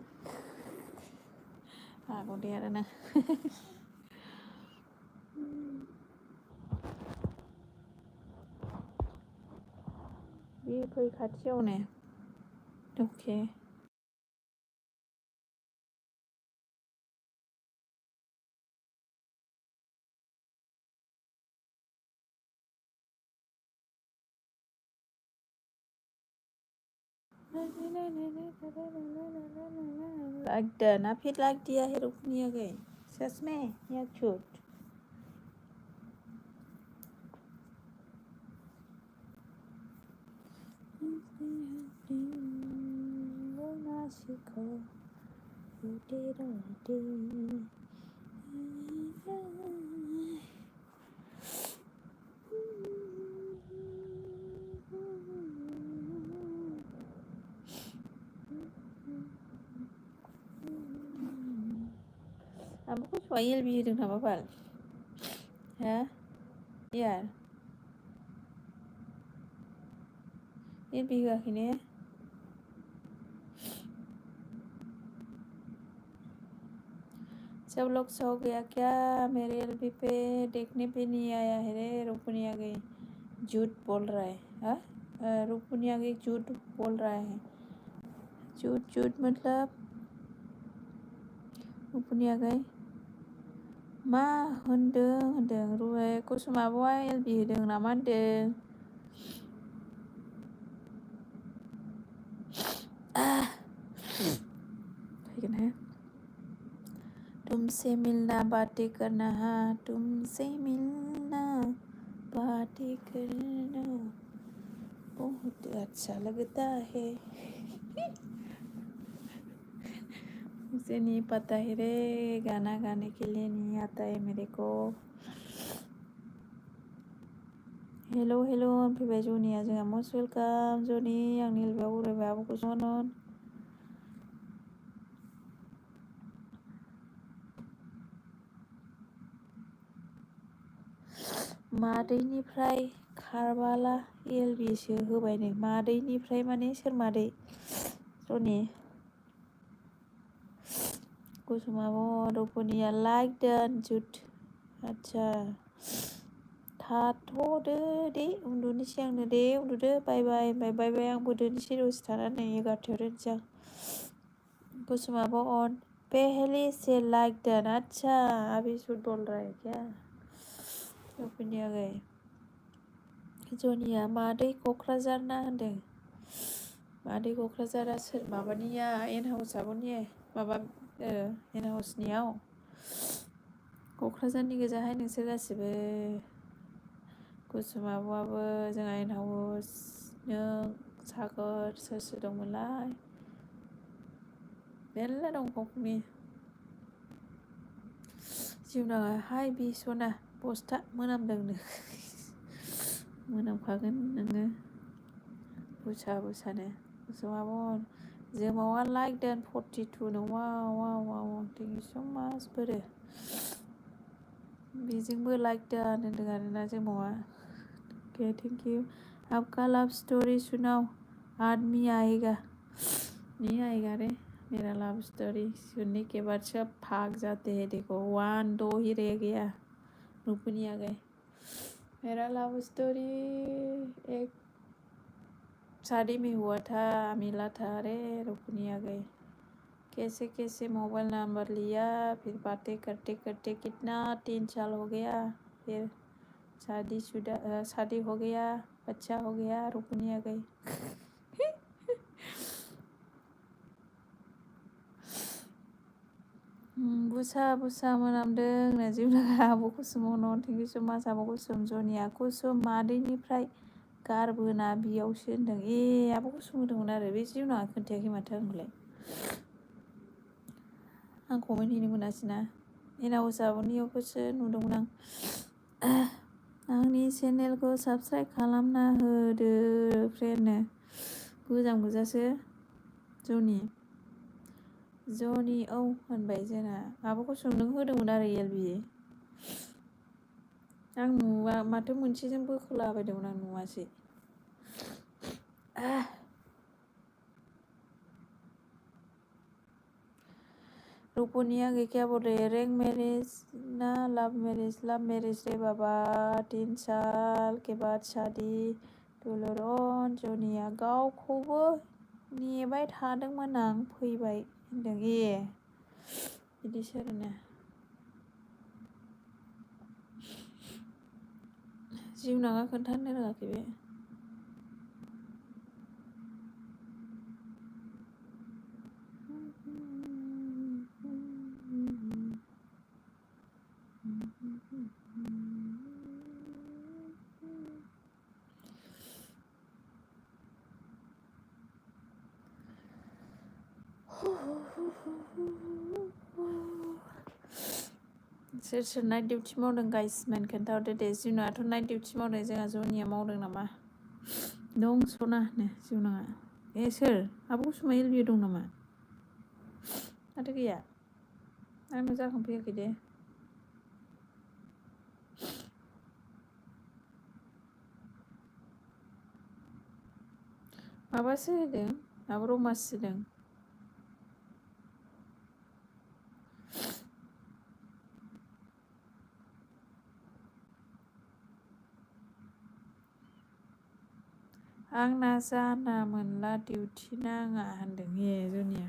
हागौ दे आरोना बे फै खाथियावनो अके Like ना फिर लाइक दिया है रुकनिया गई सच में या झूठ Aku suai lebih hidung apa bal? Ya, ya. Ini juga gini ya. सब लोग सो गया क्या मेरे एलबी पे देखने पे नहीं आया है रे रुपनिया गई झूठ बोल रहा है हाँ रुपनिया गई झूठ बोल रहा है झूठ झूठ मतलब रुपनिया गई मा होनदों रुए कुसुम आब'आ एलबि होदों नामा होनदों फैगोन हो तुमसे मिलना बातें करना हाँ तुमसे मिलना बातें करना बहुत अच्छा लगता है मुझे नहीं पता है रे गाना गाने के लिए नहीं आता है मेरे को हेलो हेलो फैबाय जनिया जोंहा मस्ट वेलकाम जनि आंनि लोगोआव उरायबाय आब'खौ जनन मादैनिफ्राय खारबाला एलबिसो होबायनो मादैनिफ्राय माने सोर मादै जनि कुसुम आब' रुपनिया लाइक डान जुट आच्छा थाथ'दो दे उन्दुनोसै आंनो दे उन्दुदो बाय बाय आंबो दोननोसै दसे थानानै 11टायाव दोनसै आं कुसुमाबो ऑन पहले से लाइक डन अच्छा अभी शूट बोल रहा है क्या रुकुनि आ गए जनिया मादै क'क्राझार ना होनदों मादै क'क्राझारा सोर माबानिया एन हाउसआबोनिया माबा एन हाउसनियाव क'क्राझारनि गोजाहाय नोंसोर गासिबो कुसुमाबोआबो जोंहा एन हाउस नों सागर सोर दंमोनलाय मेरला दं क'कनि जिउनाङा हाय बिसना बस्था मोनामदोंनो मोनामखागोन नोङो बुसानो कुसुमाबो जोमावा लाइक देन 42 नो वाव थेंक इउ सो माच बोरो बेजोंबो लाइक दान होनदों आरोना जोमावा ओके थेंक यू आपका लव स्टोरी सुनाओ आदमी आएगा नहीं आएगा रे मेरा लव स्टोरी सुनने के बाद सब भाग जाते हैं देखो 1 2 ही रह गया रुकुनि आ गए मेरा लव स्टोरी एक शादी में हुआ था मिला था रे रुकुनि आ गए कैसे मोबाइल नंबर लिया फिर बातें करते कितना 3 साल हो गया फिर शादी हो गया बच्चा हो गया रुकुनि आ गई बुसा मोनामदों जिउनाङा आब' कुसुमावनो थेंक इउ सो माच आब' कुसुम जनिया कुसुम मादैनिफ्राय गारबोना बेयावसो होनदों आब' कुसुम होदोंमोन आरो बे जिउनाङा खोन्थायाखै माथो आंखौलाय आं कमेन्ट हैनो मोनासैना एन हाउस आब'नियावखौसो नुदोंमोन आं आंनि चेनेलखौ साबस्क्राइब खालामना होदो फ्रेन्डनो गोजासो जनि औ होनबाय जोंना आब' कुसुम नों होदोंमोन आरो एलबि आं नुवा माथो मोनसेजों बोखोलाबायदोंमोन आं नुवासै रुकुनि आगे क्या बोल रहे हैं अरेंज मैरिज ना लव मैरिज रे बाबा 3 साल के बाद शादी दुलुरन जनिया गावखौबो नेबाय थादोंमोन आं फैबाय होनदों बिदिसो आरोना जिउनाङा खोन्थानो रोङाखै बे सोर नाइट डिउटि मावदों गाइस मेन खोन्थाहरदो दे जिउनाङाथ' नाइट डिउटि मावदों जोंहा जनिया मावदों नामा दं सना नो जिउनाङा सोर आब' कुसुमा एलबि दं नामा माथो गैया आंनाव जाखांफैयाखै दे माबासो होदों आब' रमास होदों आंना जाना मोनला डिउटि नाङा होनदों जनिया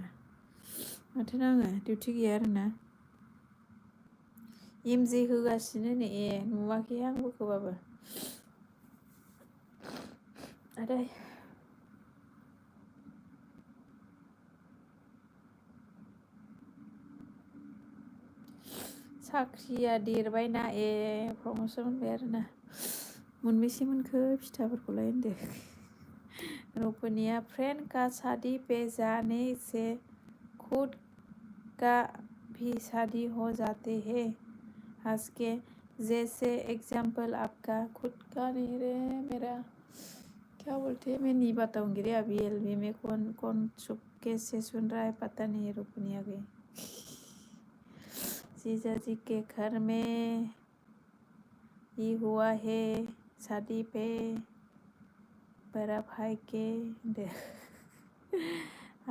माथो नाङा डिउटि गैया आरोना एमजे होगासिनो नै नुवाखै आं बोखोबाबो आदै साख्रिया देरबायना प्रमसन मोनबाय आरोना मोनबेसे मोनखो फिथाफोरखौलाय होनदो रुकुनिया फ्रेंड का शादी पे जाने से खुद का भी शादी हो जाते हैं हंस के जैसे एग्जाम्पल आपका खुद का नहीं रे मेरा क्या बोलते मैं नहीं बताऊंगी रे अभी एलबी में कौन चुप कैसे सुन रहा है पता नहीं रुकनी आ गई जीजा जी के घर में ही हुआ है शादी पे बड़ा भाई के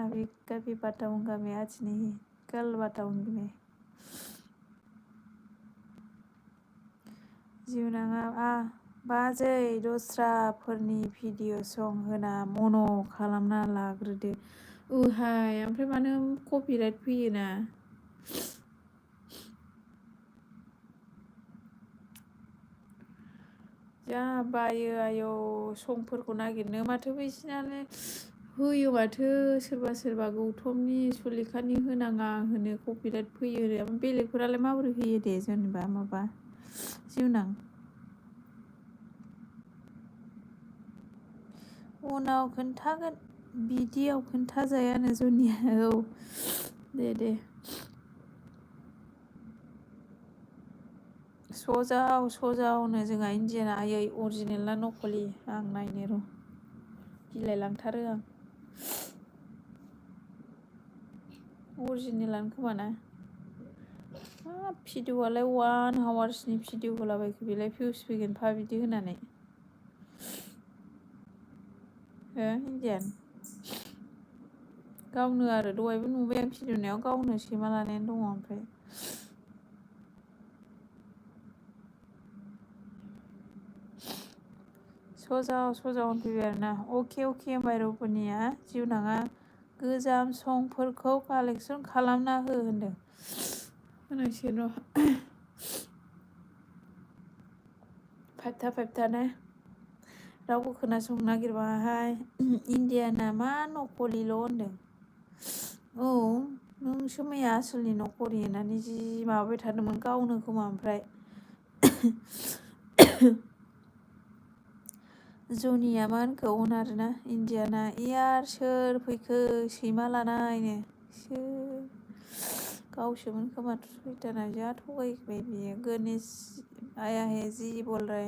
अभी कभी बताऊंगा मैं आज नहीं कल बताऊंगी मैं जिउनाङा बाजै दस्राफोरनि भिडिअ सं होना मन' खालामना लाग्रोदो। ओहाय ओमफ्राय मानो कपिराइट फैयोना? जा बायो आयौ संफोरखौ नागिरनो माथो बैसिनानो होयो माथो सोरबा गौतमनि सुलेखानि होनाङा होनो कपिराइट फैयो आरो बेलेगफोरालाय माबोरै होयो दे जेनेबा माबा जिउनां उनाव खोन्थागोन बिदियाव खोन्थाजायानो जुनिया औ दे सजावनो जोंहा इन्डियान आयै अरिजिनेल ना नकलि आं नायनो र' गिलाय लांथारो आं अरिजिनेलानो खोमाना भिडिअआलाय 1 आवार्सनि भिडिअ होलाबायखो बेलाय भिउस फैगोन फा बिदि होनानै हो इन्डियान गावनो आरो दहायबो नुबाय आं भिडिअ नायाव गावनो सैमा लानायानो दङ ओमफ्राय सजाव होनफैबाय आरोना अके होनबाय रुपनिया जिउनाङा गोजाम संफोरखौ कालेक्सन खालामना हो होनदों होनांसिगोन र' 5था रावबो खोनासंनो नागिरबाहाय इन्डियाना मा नकलिल' होनदों औ नोंसो मैया आसोलनि नकलि होननानै जि माबाबाय थादोंमोन गावनो खोमा ओमफ्राय जनिया मा होनखो अनार ना इन्डियाना इयार सोर फैखो सैमा लानायनो गावसोमोन खोमा सैताना जा थगायबाय बियो गणेश आया हे जि बोल रहे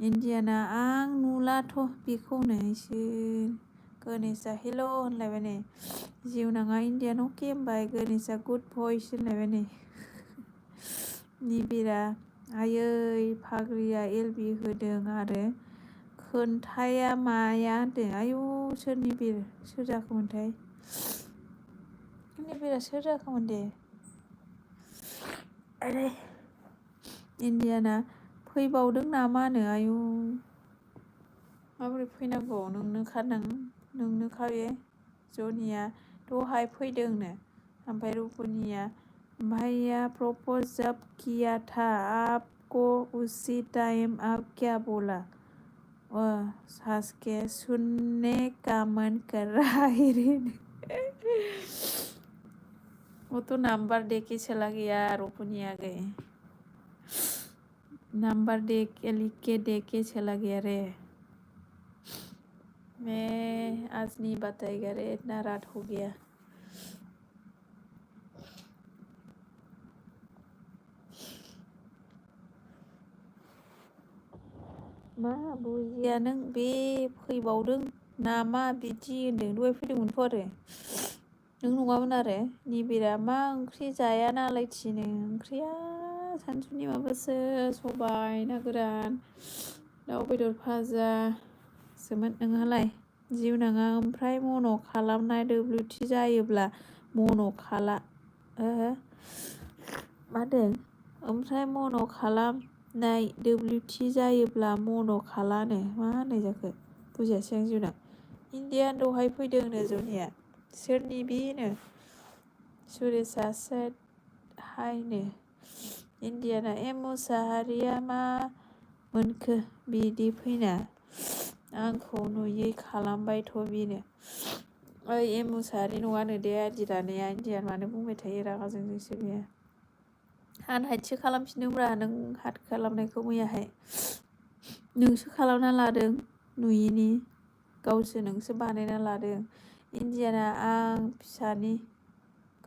इन्डियाना आं नुलाथ' बेखौनो इसोर गणेशआ हेल' होनलायबाय नै जिउनाङा इन्डियान अके होनबाय गणेशआ गुड भइस होनलायबाय नै निबिरा आयै फाग्लिया एलबि होदों आरो खोन्थाया माया होनदों आयु सोर निबिर सोर जाखोमोनथाय निबिरा सोर जाखोमोन दे आरे इन्डियाना फैबावदों नामानो आयु माबोरै फैनांगौ नोंनोखा बे जनिया दहाय फैदोंनो ओमफ्राय रुपनिया भैया प्रपोज जब किया था आपको उसी टाइम आप क्या बोला सास के सुनने का मन कर रहा है वो तो नंबर दे के चला गया रुपनिया गए नंबर लिख के दे के चला गया रे मैं आज नहीं बताएगा रे इतना रात हो गया मा बुजिया नों बे फैबावदों नामा बिदि होनदों दहाय फैदोंमोनथ' आरो नों नङामोन आरो निबिरा मा ओंख्रि जाया नालाय थिनो ओंख्रिया सानसुनि माबासो सबाय ना गोरान दाउ बेदर भाजासोमोन नोंहालाय जिउनाङा ओमफ्राय मन' खालामनाय WT जायोब्ला मन' खाला मादों ओमफ्राय मन' खालामनाय WT जायोब्ला मन' खालानो मा होननाय जाखो बुजियासै आं जिउनां इन्डियान दहाय फैदोंनो जनिया सोरनि बेनो सुरेशआ सेद हायनो इन्डियाना मुसाहारिया मा मोनखो बिदि फैना आंखौ नुयै खालामबायथ' बेनो ओइ मुसाहारि नङानो दे आदि दानाया इन्डियान मानो बुंबाय थायो रागा जोंसो बेयो हाइदसो खालामफिनदोंब्रा नों हाइद खालामनायखौ मैयाहाय नोंसो खालामना लादों नुयिनि गावसो नोंसो बानायना लादों इन्डियाना आं फिसानि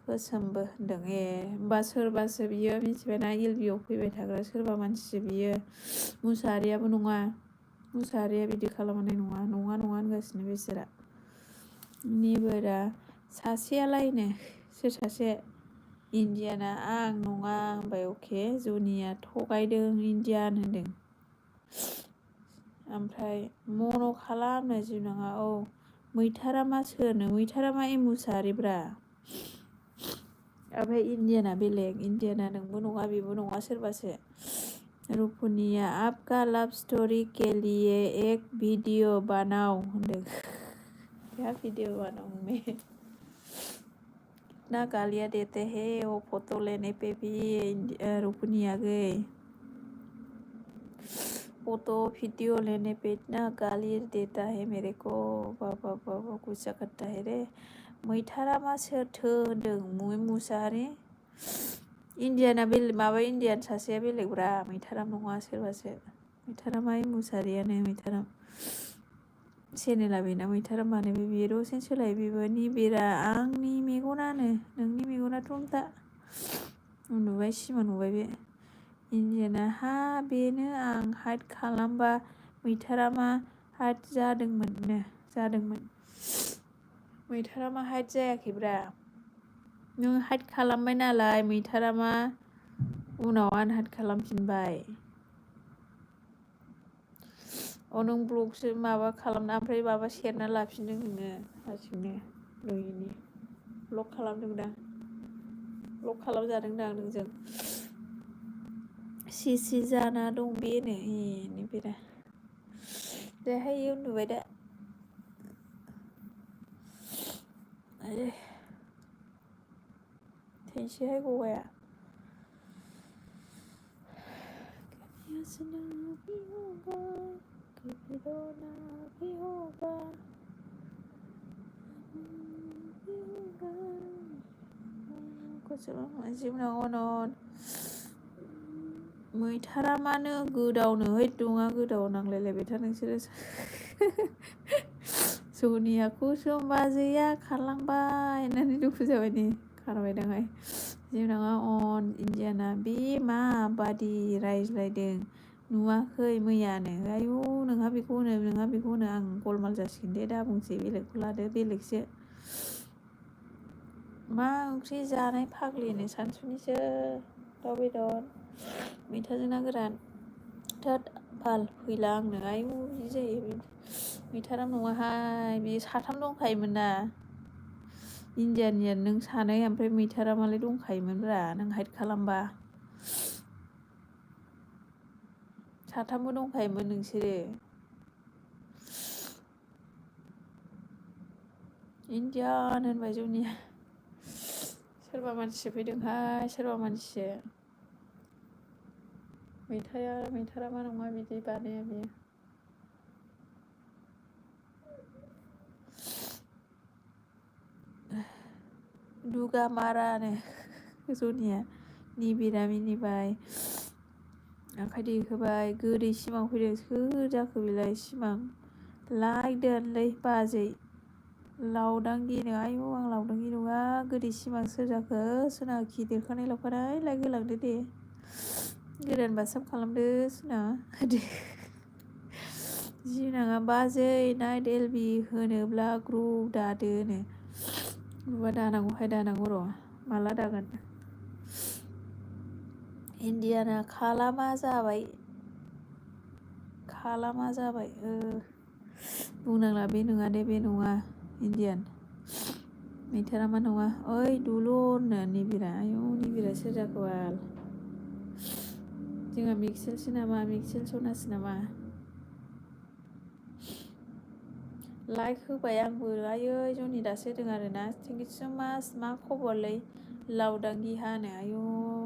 गोसोमबो होनदों होमबा सोरबासो बियो मिथिबायना एलबियाव फैबाय थाग्रा सोरबा मानसिसो बियो मुसाहारियाबो नङा मुसाहारिया बिदि खालामनाय नङा होनगासिनो बिसोरा निबोरा सासेयालायनो सोर सासे इन्डियाना आं नङा होनबाय अके जनिया थगायदों इन्डियान होनदों ओमफ्राय मन' खालामनो जिउनाङा औ मैथारामा सोरनो मैथारामा मुसाहारिब्रा ओमफ्राय इन्डियाना बेलेग इन्डियाना नोंबो नङा बेबो नङा सोरबासो रुपुनिया आपका लव स्टोरी के लिए एक वीडियो बनाओ होनदों। क्या वीडियो बनाऊं मैं? इतना गालियाँ देते हैं वो फोटो लेने पे भी रुपुनिया गई। फोटो वीडियो लेने पे इतना गाली देता है मेरे को। बाबा बाबा गुस्सा करता है रे। मैथारामा सोरथो होनदों मुसाहारि। इण्डियाना बेलेग माबा इण्डियान सासेया बेलेगब्रा मैथाराम नङा सोरबासो। मैथारामा मुसाहारियानो मैथाराम। चेनेला बेना मैथारामानो बे दसेनो सोलायो बेबो निबिरा आंनि मेगनानो नोंनि मेगनाथ' दा उन्दुबाय सिमां नुबाय बे। इण्डियाना हा बेनो आं हाइद खालामबा मैथारामा हाइद जादोंमोन। मैथारामा हाइद जायाखैब्रा। नों हाइद खालामबाय नालाय मैथारामा उनाव आनहाइद खालामफिनबाय। नों ब्लगसो माबा खालामना ओमफ्राय माबा सेरना लाफिनदों नोङो हारसिंनो नुयिनि। ब्लग खालामदोंदां। ब्लग खालामजादोंदां नोंजों। सि जाना दं बेनो निबिरा। दाहाय उन्दुबाय दा। आयै थैनोसैहाय गगाया। मैथारामानो गोदावनो है दुङा गोदाव नांलायलायबायथा नोंसोरो। सनियाखौसो बाजैया खारलांबाय होननानै दुखु जाबाय नै खारबायदांहाय। जिउनाङा अन इण्डियाना बे माबादि रायज्लायदों नुवाखै मैयानो। आयु नोंहा बेखौ होनो आं गलमाल जासिगोन दे दा बुंसै बेलेगखौ लादो बेलेगसो। मा ओंख्रि जानाय फाग्लिनो सानसुनिसो दाउ बेदर मैथाजों ना गोरान। थोद बाल फैला आंनो आयु बिदि जायो। मैथाराम नङाहाय बे साथाम दंखायोमोन ना इण्डियानिया नों सानै ओमफ्राय मैथारामालाय दंखायोमोनब्रा नों हाइद खालामबा। साथामबो दंखायोमोन नोंसोरो। इण्डियान होनबाय जौनिया। सोरबा मानसि फैदोंहाय सोरबा मानसि। मैथारामा नङा बिदि बानाया बियो। दुगा मारानो जनिया निबिरा मिनिबाय आखाइ दैखोबाय गोदै सिमां फैदों। सोर जाखो बेलाय सिमां लाइक दोनलै बाजै लावदांगिनो। आयु आं लावदांगि नङा गोदै सिमां सोर जाखो सोना देरखानाय लावखानाय लाइक होलांदो दे। गोदान बासाब खालामदो सोना होदो। जिनाङा बाजै नाइट एलबि होनोब्ला ग्रुप दादोनो। माबा दानांगौहाय दानांगौ र' माला दागोन। इण्डियाना खालामा जाबाय बुंनांला बे नङा दे बे नङा इण्डियान मैथारामा नङा। ओइ दुलुरनो निबिरा आयु निबिरा सोर जाखो बाल। जोंहा मिक्सेलसो नामा मिक्सेल सनासो नामा। लाइक होबाय आंबो आयै जनि दासो होदों आरोना थेंकिउ सो माच। मा खबरलै लावदांगि हानो। आयु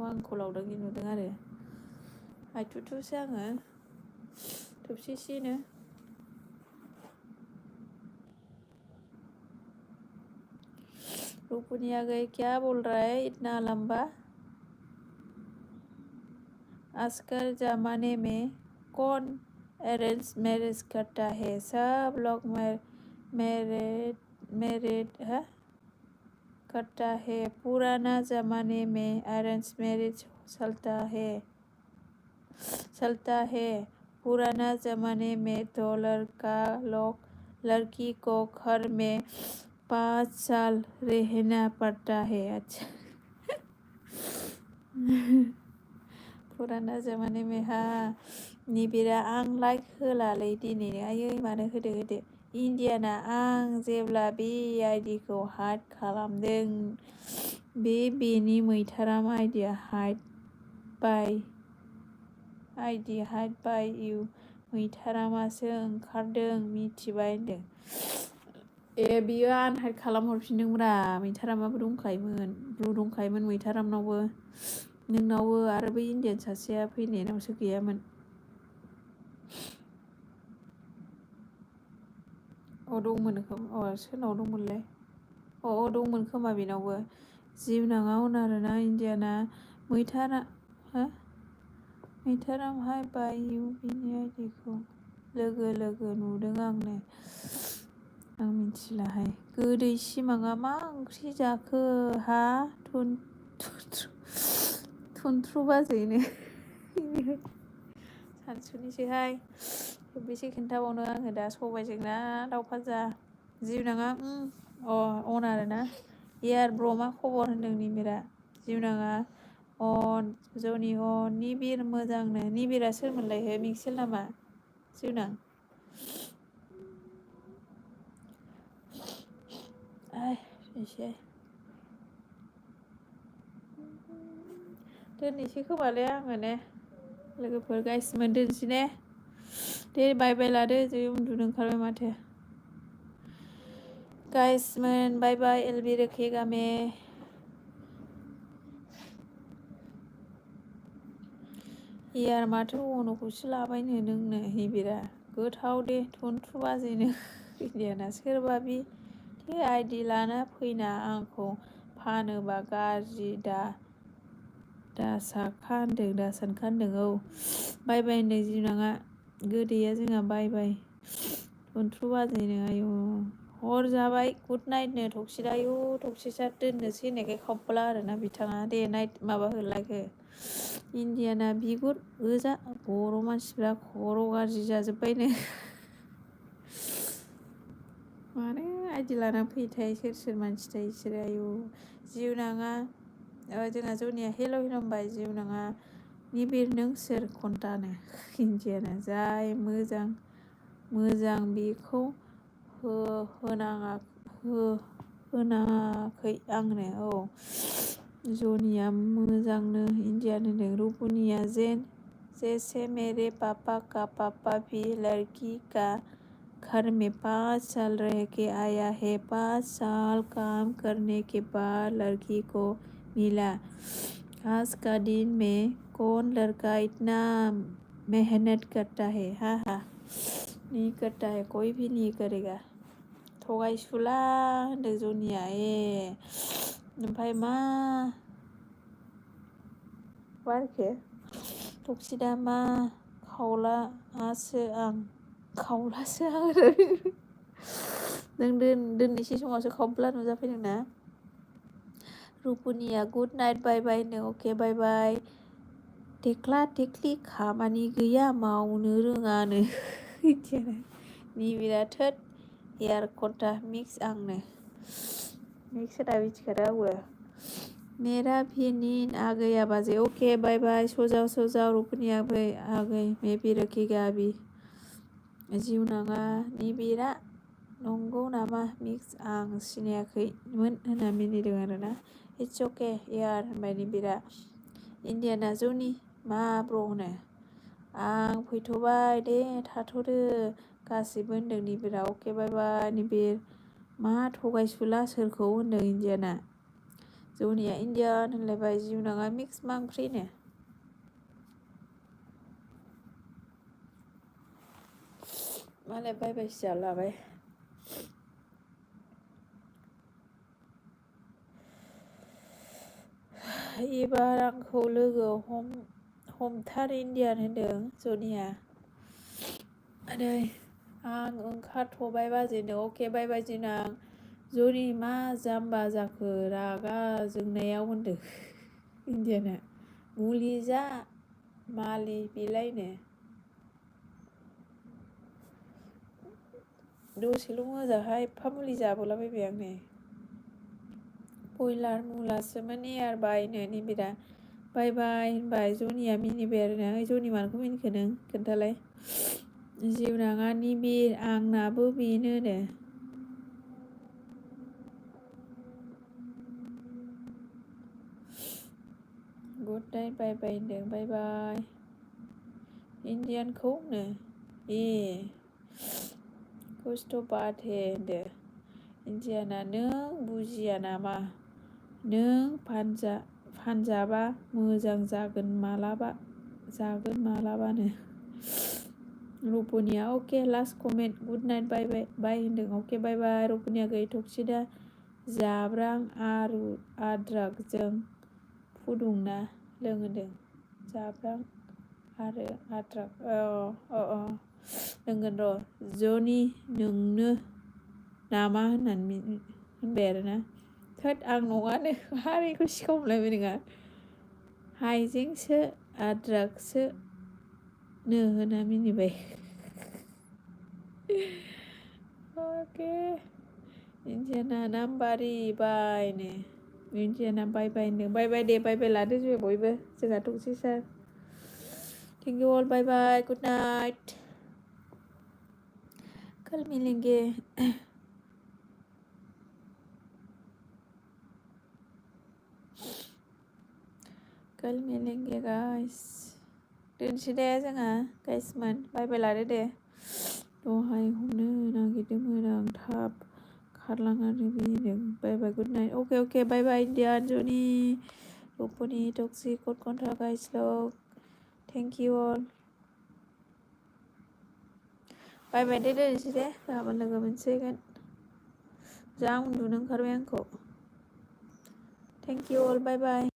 आंखौ लावदांगि नुदों आरो हायथुथुसो आङो थोबसेसेनो। रुपुनिया गई क्या बोल रहा है इतना लंबा। आजकल जमाने में कौन अरेंज मैरिज करता है सब लोग मैरिड है करता है। पुराना जमाने में अरेंज मैरिज चलता है। पुराना जमाने में तो लड़का लोग लड़की को घर में 5 साल रहना पड़ता है। अच्छा पुराना जमाने में हा निबिरा आं लाइक होलालै दिनै। आयै मानो होदो इण्डियाना आं जेब्ला बे आइडिखौ हाइद खालामदों बेनि मैथाराम आइडिया हाइद बाय आइदि हाइड बाय इउ मैथारामासो ओंखारदों मिथिबाय होनदों। बियो आनहाइड खालामहरफिनदोंब्रा मैथारामाबो दंखायोमोन मैथारामनावबो नोंनावबो आरो बै इण्डियान सासेया फैनायनावसो गैयामोन। दंमोन खोमा सोरनाव दंमोनलाय दंमोन खोमा बेनावबो जिउनाङा आरोना इण्डियाना मैथाराम हाय बाय इउ बिनि आइदिखौ लोगो नुदों आंनो आं मिथिलाहाय। गोदै सिमाङा मा ओंख्रि जाखो हा थुनथ्रु बाजैनो सानसुनिसोहाय बेसे खिन्थाबावनो आङो दा सबायजों ना दाउ फाजा जिउनाङा अन आरोना यार ब्र मा खबर होनदों निबिरा जिउनाङा जनि निबिर मोजांनो निबिरा सोरमोनलाय हो मिक्सेल नामा जिउनां एसे दोननोसै खोमालै आङो ने लोगोफोर गाइसमोन दोनसै ने दे बाय बाय लादो जै उन्दुनो ओंखारबाय माथो गाइसमोन बाय बाय एलबि रखेगा में यार माथो अनखौसो लाबायनो नोंनो निबिरा गोथाव दे थुनथ्रु बाजैनो इण्डियाना सोरबा बे आइदि लाना फैना आंखौ फानोबा गाज्रि दासानखा होनदों बाय बाय होनदों जिउनाङा गोदैया जोंहा बाय बाय थुनथ्रु बाजैनो आयु हर जाबाय गुड नाइटनो टक्सिक आयु टक्सिकआ दोननोसै होननायखाय खावब्ला आरोना बिथाङा दे नाइट माबा होलायखो इण्डियाना बिगुर गोजा बर' मानसिफ्रा खर' गाज्रि जाजोब्बायनो मानो आइदि लाना फैयोथाय सोर मानसि थाय बिसोरो आयु जिउनाङा जोंहा जनिया हेल' होनबाय जिउनाङा निबिर नों सोर खन्थानो इण्डियाना जाय मोजां बेखौ होनाङाखै आंनो जनिया मोजांनो इण्डियान होनदों रुपुनिया जैसे मेरे पापा का पापा भी लड़की का घर में 5 साल रह के आया है 5 साल काम करने के बाद लड़की को मिला आज का दिन में कौन लड़का इतना मेहनत करता है हा नहीं करता है कोई भी नहीं करेगा थगायसुला होनदों जनिया ओमफ्राय मा आरोखि टक्सिदा मा खावलासो आं नों दोननोसै समावसो खावब्ला नुजाफैदोंना रुपुनिया गुड नाइट बाय बाय होनदों अके बाय बाय थेख्ला थेख्लि खामानि गैया मावनो रोङानो निबिरा थोद एयार खन्था मिक्स आंनो मिक्स होना मिथिखादों आंबो मेरा भी नींद आ गया बाजे ओके बाय बाय सजाव रुपुनिया भाई आ गई मैं भी रखेगा अभी जिउनाङा निबिरा नंगौ नामा मिक्स आं सिनायाखैमोन होनना मिनिदों आरोना इट्स अके यार होनबाय निबिरा इण्डियाना जनि मा ब्र होनो आं फैथ'बाय दे थाथ'दो गासिबो होनदों निबिरा अके बाय बाय निबिर मा थगायसुला सोरखौ होनदों इण्डियाना जनिया इण्डियान होनलायबाय जिउनाङा मिक्स मा ओंख्रिनो मालाय बाय बायसो जालाबाय एबार आंखौ लोगो हमथार इण्डियान होनदों जनिया नै आं ओंखारथ'बाय बाजैनो अके बाय बाय जिउनां जनि मा जाम्बा जाखो रागा जोंनायाव होनदों इण्डियाना मुलि जा मालि बिलायनो दसेल' मोजांहाय एफा मुलि जाबावलाबायबाय आंनो बयलार मुलासोमोन एयार बायनो निबिरा बाय बाय होनबाय जनिया मिनिबाय आरोना जनि मानोखौ मिनिखो नों खोन्थालाय जिउनाङा निबिर आंनाबो बेनो गुड नाइट बाय बाय होनदों बाय बाय इण्डियानखौनो खस्थ' बाथे होनदो इण्डियाना नों बुजिया नामा नों फानजाबा मोजां जागोन मालाबानो रुपनिया अके लास्ट कमेन्ट गुड नाइट बाय बाय बाय होनदों अके बाय बाय रुपनिया गैथ'खिदा जाब्रां आद्राकजों फुदुंना लोंहोदों जाब्रां आरो आद्राक लोंगोन र' जनि नोंनो नामा होनबाय आरोना थोद आं नङानो हारिखौ सिखावलायबाय नोङा हाइजेंसो आद्राकसो नो होना मिनिबाय अके इण्डियाना नाम्बारि बायनो इण्डियाना बाय बाय होनदों बाय बाय दे बाय बाय लादो जों बयबो जोंहा थौसै sir thank you all bye bye good night कल मिलेंगे गाइस दोनसै दे जोंहा गाइसमोन बाय बाय लादो दे दहाय हमनो नागिरदोंमोन आं थाब खारलांनानै बिदों bye bye good night okay bye bye इण्डियान जनि रुपनि टक्सिक कट कन्ट्रा गाइस लग thank you all bye bye दे दोनसै दे गाबोन लोगो मोनसिगोन जा उन्दुनो ओंखारबाय आंखौ thank you all bye bye